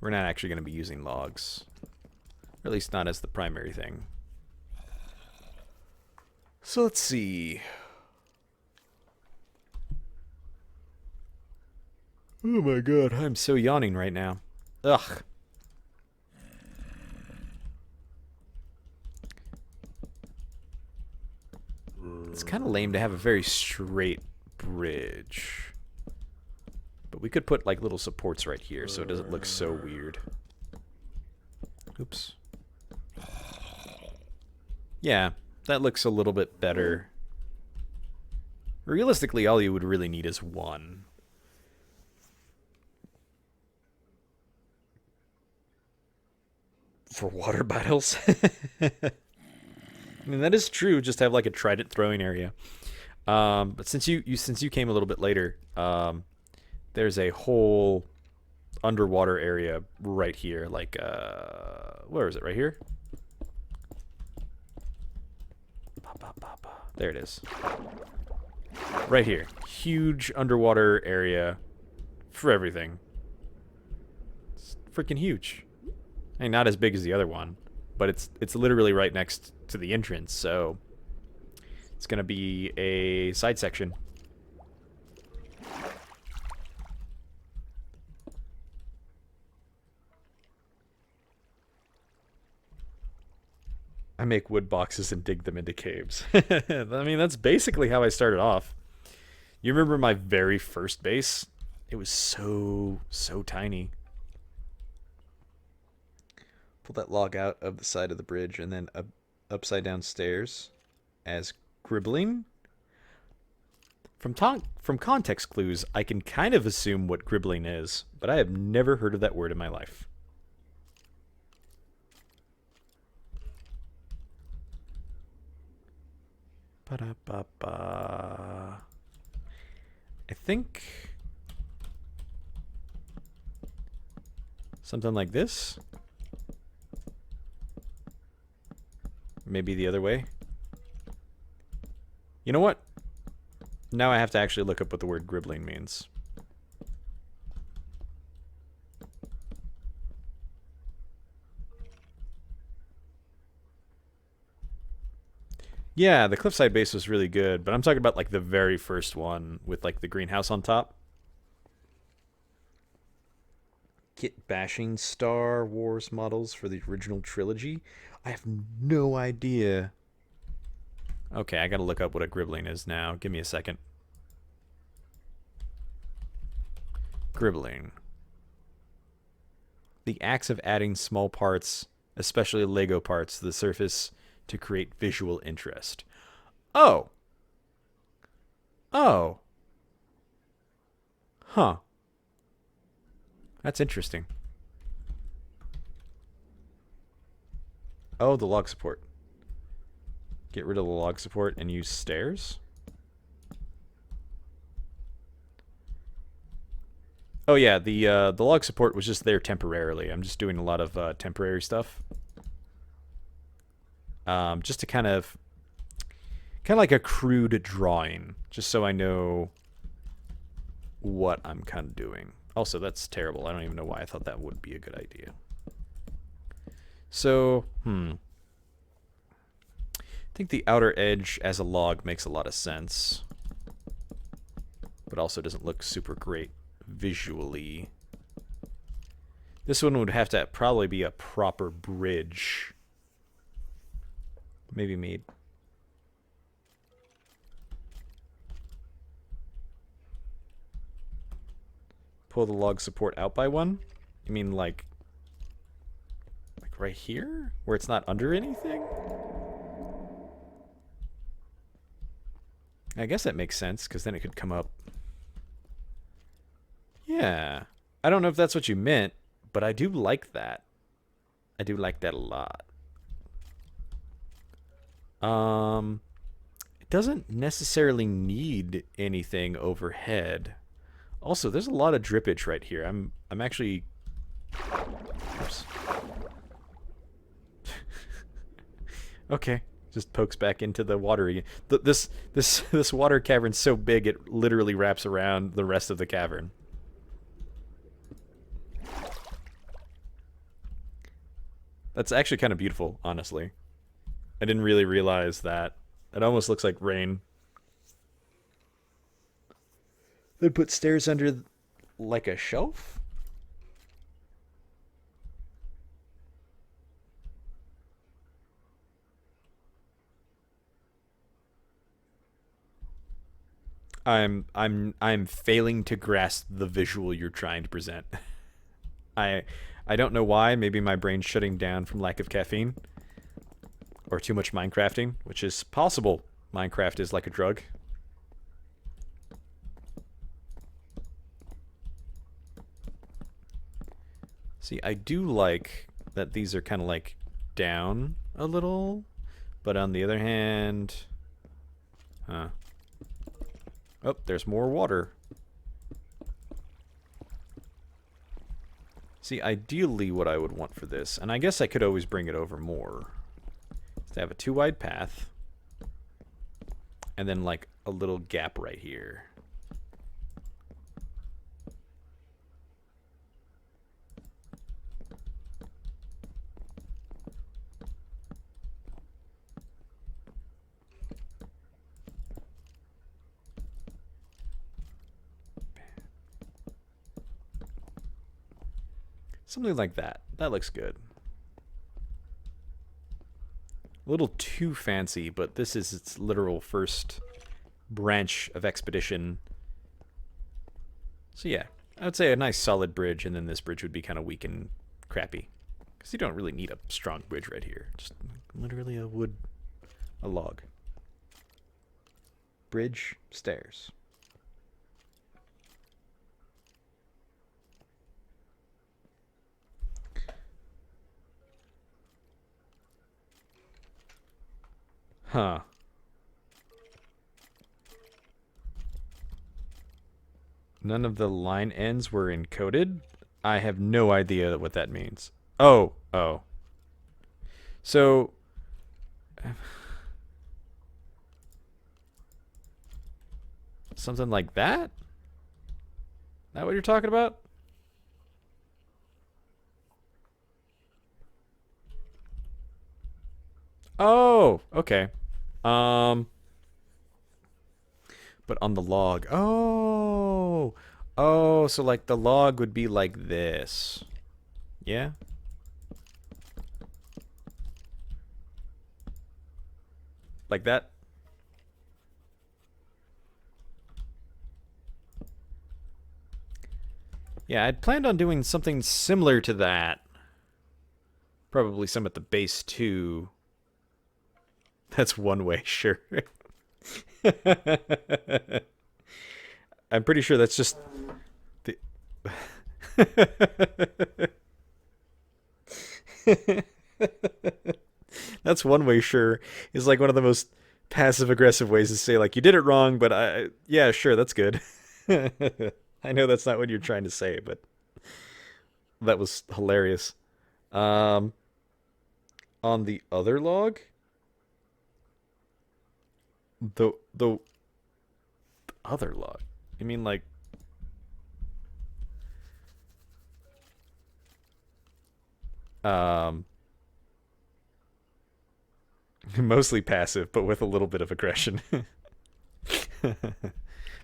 We're not actually going to be using logs. Or at least not as the primary thing. So let's see. Oh my god, I'm so yawning right now. Ugh. It's kind of lame to have a very straight bridge. But we could put like little supports right here so it doesn't look so weird. Oops. Yeah, that looks a little bit better. Realistically, all you would really need is one. For water battles? I mean, that is true, just have like a trident throwing area. But since you came a little bit later, there's a whole underwater area right here, like, where is it, right here? There it is. Right here. Huge underwater area for everything. It's freaking huge. I mean, not as big as the other one, but it's literally right next to the entrance, so it's gonna be a side section. I make wood boxes and dig them into caves. I mean, that's basically how I started off. You remember my very first base? It was so tiny. Pull that log out of the side of the bridge and then upside down stairs as gribbling. From context clues, I can kind of assume what gribbling is, but I have never heard of that word in my life. Ba-da-ba-ba. I think something like this. Maybe the other way. You know what? Now I have to actually look up what the word gribbling means. Yeah, the cliffside base was really good, but I'm talking about like the very first one with like the greenhouse on top. Get bashing Star Wars models for the original trilogy? I have no idea. Okay, I gotta look up what a gribbling is now. Give me a second. Gribbling. The acts of adding small parts, especially Lego parts, to the surface to create visual interest. Oh. Oh. Huh. That's interesting. Oh, the log support. Get rid of the log support and use stairs? Oh yeah, the log support was just there temporarily. I'm just doing a lot of temporary stuff. Just to kind of like a crude drawing, just so I know what I'm kind of doing. Also, that's terrible. I don't even know why I thought that would be a good idea. So, I think the outer edge as a log makes a lot of sense, but also doesn't look super great visually. This one would have to probably be a proper bridge. Maybe made. Pull the log support out by one? You mean like right here? Where it's not under anything? I guess that makes sense, because then it could come up. Yeah. I don't know if that's what you meant, but I do like that. I do like that a lot. It doesn't necessarily need anything overhead. Also, there's a lot of drippage right here. I'm actually... Oops. Okay. Just pokes back into the water again. This water cavern's so big it literally wraps around the rest of the cavern. That's actually kind of beautiful, honestly. I didn't really realize that. It almost looks like rain. Then put stairs under like a shelf? I'm failing to grasp the visual you're trying to present. I don't know why. Maybe my brain's shutting down from lack of caffeine or too much Minecrafting, which is possible. Minecraft is like a drug. See, I do like that these are kind of like down a little, but on the other hand, oh, there's more water. See, ideally what I would want for this, and I guess I could always bring it over more, is to have a 2-wide path, and then like a little gap right here. Something like that. That looks good. A little too fancy, but this is its literal first branch of expedition. So yeah, I would say a nice solid bridge, and then this bridge would be kind of weak and crappy. Because you don't really need a strong bridge right here. Just literally a log. Bridge, stairs. Huh. None of the line ends were encoded? I have no idea what that means. Oh. So... Something like that? That what you're talking about? Oh, okay. Um, but on the log. Oh. Oh, so like the log would be like this. Yeah? Like that? Yeah, I'd planned on doing something similar to that. Probably some at the base too. That's one way, sure. I'm pretty sure that's just the That's one way, sure. Is like one of the most passive aggressive ways to say like you did it wrong, but yeah, sure, that's good. I know that's not what you're trying to say, but that was hilarious. Um on the other log, the other log. You mean like um mostly passive, but with a little bit of aggression.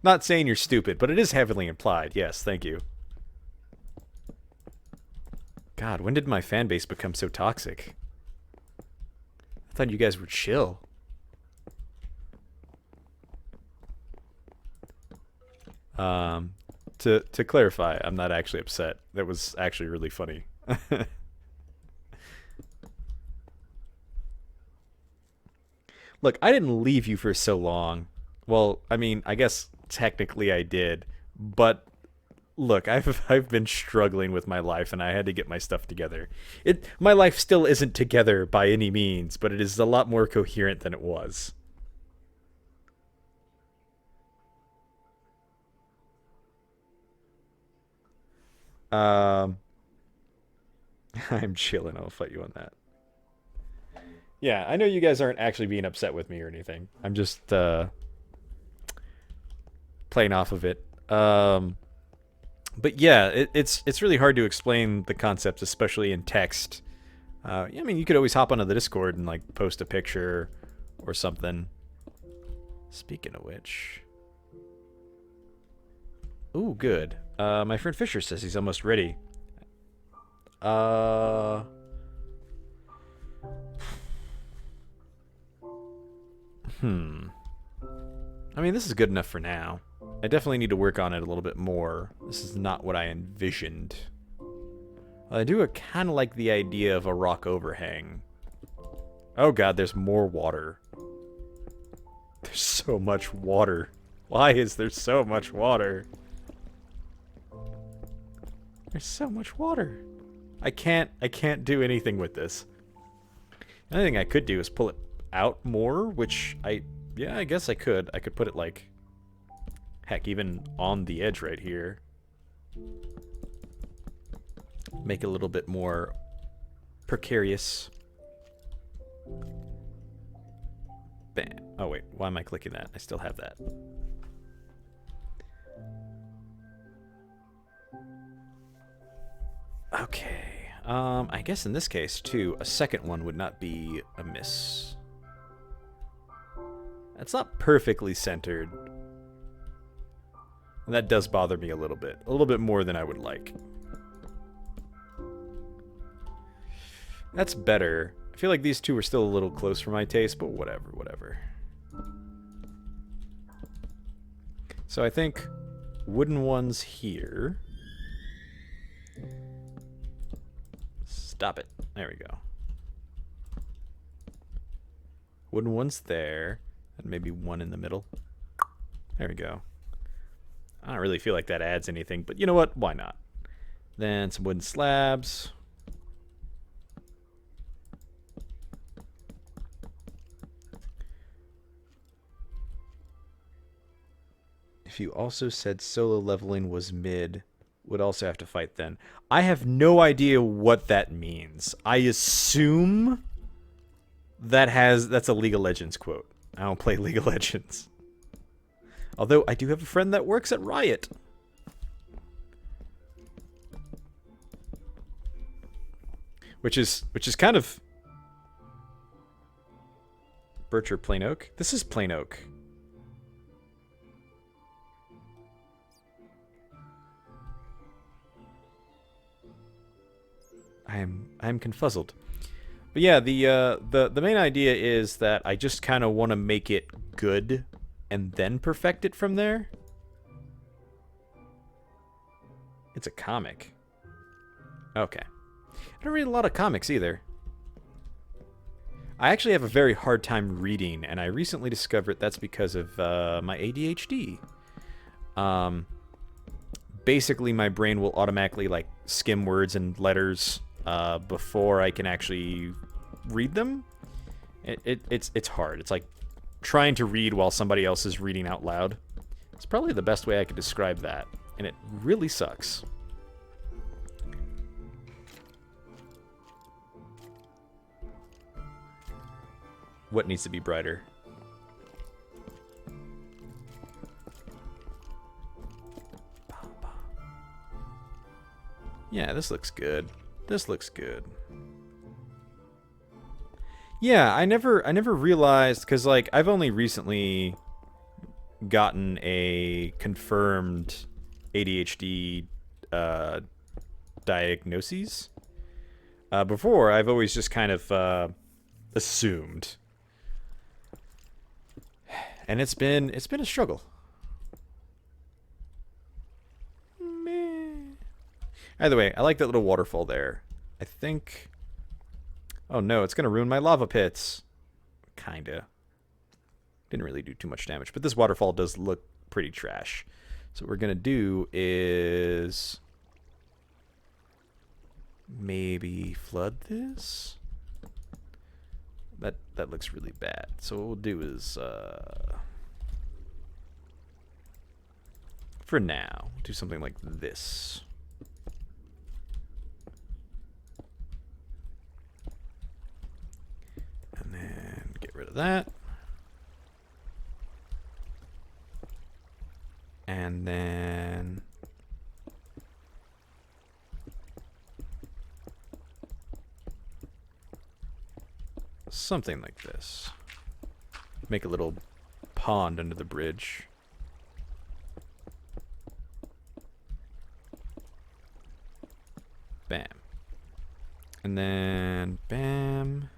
Not saying you're stupid, but it is heavily implied. Yes, thank you. God, when did my fan base become so toxic? I thought you guys were chill. Um, to clarify, I'm not actually upset. That was actually really funny. Look, I didn't leave you for so long. Well, I mean, I guess technically I did, but look, I've been struggling with my life and I had to get my stuff together. It my life still isn't together by any means, but it is a lot more coherent than it was. Um I'm chilling. I'll fight you on that. Yeah, I know you guys aren't actually being upset with me or anything. I'm just playing off of it. But yeah, it's really hard to explain the concepts, especially in text. I mean, you could always hop onto the Discord and like post a picture or something. Speaking of which, ooh, good. My friend Fisher says he's almost ready. Uh, hmm. I mean, this is good enough for now. I definitely need to work on it a little bit more. This is not what I envisioned. I do kind of like the idea of a rock overhang. Oh god, there's more water. There's so much water. Why is there so much water? There's so much water. I can't do anything with this. The only thing I could do is pull it out more, which yeah, I guess I could. I could put it like, heck, even on the edge right here. Make it a little bit more precarious. Bam. Oh wait, why am I clicking that? I still have that. Okay. I guess in this case, too, a second one would not be amiss. It's not perfectly centered. And that does bother me a little bit more than I would like. That's better. I feel like these two are still a little close for my taste, but whatever, whatever. So I think wooden ones here. Stop it. There we go. Wooden ones there. And maybe one in the middle. There we go. I don't really feel like that adds anything, but you know what? Why not? Then some wooden slabs. If you also said solo leveling was mid, would also have to fight then. I have no idea what that means. I assume that's a League of Legends quote. I don't play League of Legends. Although I do have a friend that works at Riot. Which is kind of birch or plain oak. This is plain oak. I'm confuzzled. But yeah, the main idea is that I just kind of want to make it good and then perfect it from there. It's a comic. Okay. I don't read a lot of comics either. I actually have a very hard time reading, and I recently discovered that's because of my ADHD. Basically, my brain will automatically like skim words and letters before I can actually read them. It's hard. It's like trying to read while somebody else is reading out loud. It's probably the best way I could describe that, and it really sucks. What needs to be brighter? Yeah, this looks good. This looks good. Yeah, I never realized, because like I've only recently gotten a confirmed ADHD diagnoses. Before, I've always just kind of assumed. And it's been a struggle. Meh. Either way, I like that little waterfall there. I think... Oh no, it's gonna ruin my lava pits. Kinda. Didn't really do too much damage, but this waterfall does look pretty trash. So what we're gonna do is... maybe flood this? That looks really bad. So what we'll do is, for now, do something like this. And then get rid of that. And then... something like this. Make a little pond under the bridge. Bam. And then bam.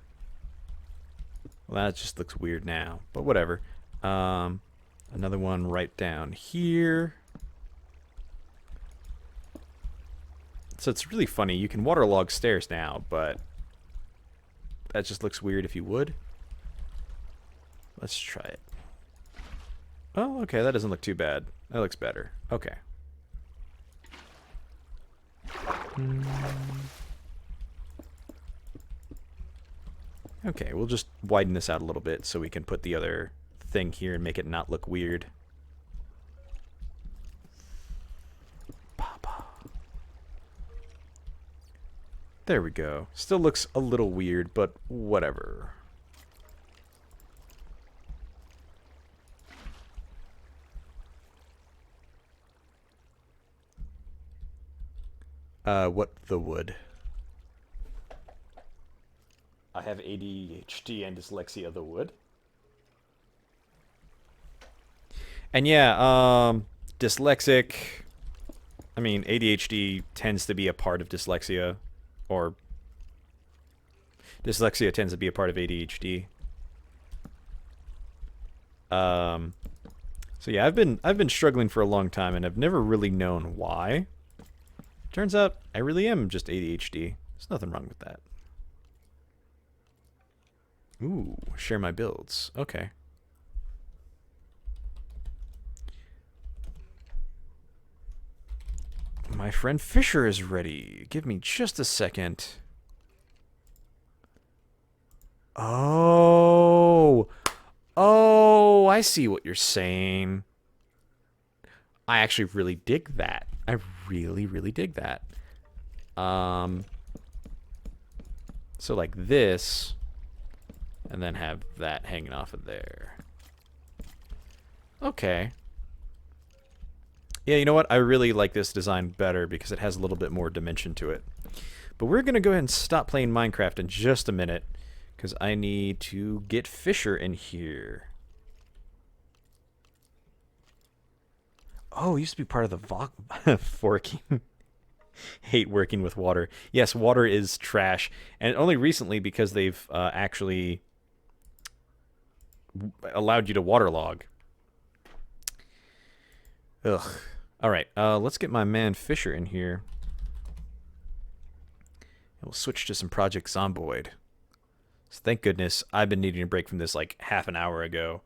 Well, that just looks weird now, but whatever. Another one right down here. So it's really funny. You can waterlog stairs now, but that just looks weird if you would. Let's try it. Oh, okay, that doesn't look too bad. That looks better. Okay. Okay, we'll just widen this out a little bit so we can put the other thing here and make it not look weird. There we go. Still looks a little weird, but whatever. What the wood? I have ADHD and dyslexia, the wood. And yeah, dyslexic. I mean, ADHD tends to be a part of dyslexia. Or dyslexia tends to be a part of ADHD. So yeah, I've been struggling for a long time, and I've never really known why. Turns out I really am just ADHD. There's nothing wrong with that. Ooh, share my builds. Okay. My friend Fisher is ready. Give me just a second. Oh. Oh, I see what you're saying. I actually really dig that. I really, really dig that. So like this, and then have that hanging off of there. Okay. Yeah, you know what? I really like this design better because it has a little bit more dimension to it. But we're going to go ahead and stop playing Minecraft in just a minute because I need to get Fisher in here. Oh, it used to be part of the forking. Hate working with water. Yes, water is trash. And only recently because they've actually allowed you to waterlog. Ugh. Alright, let's get my man Fisher in here. And we'll switch to some Project Zomboid. So thank goodness I've been needing a break from this like half an hour ago.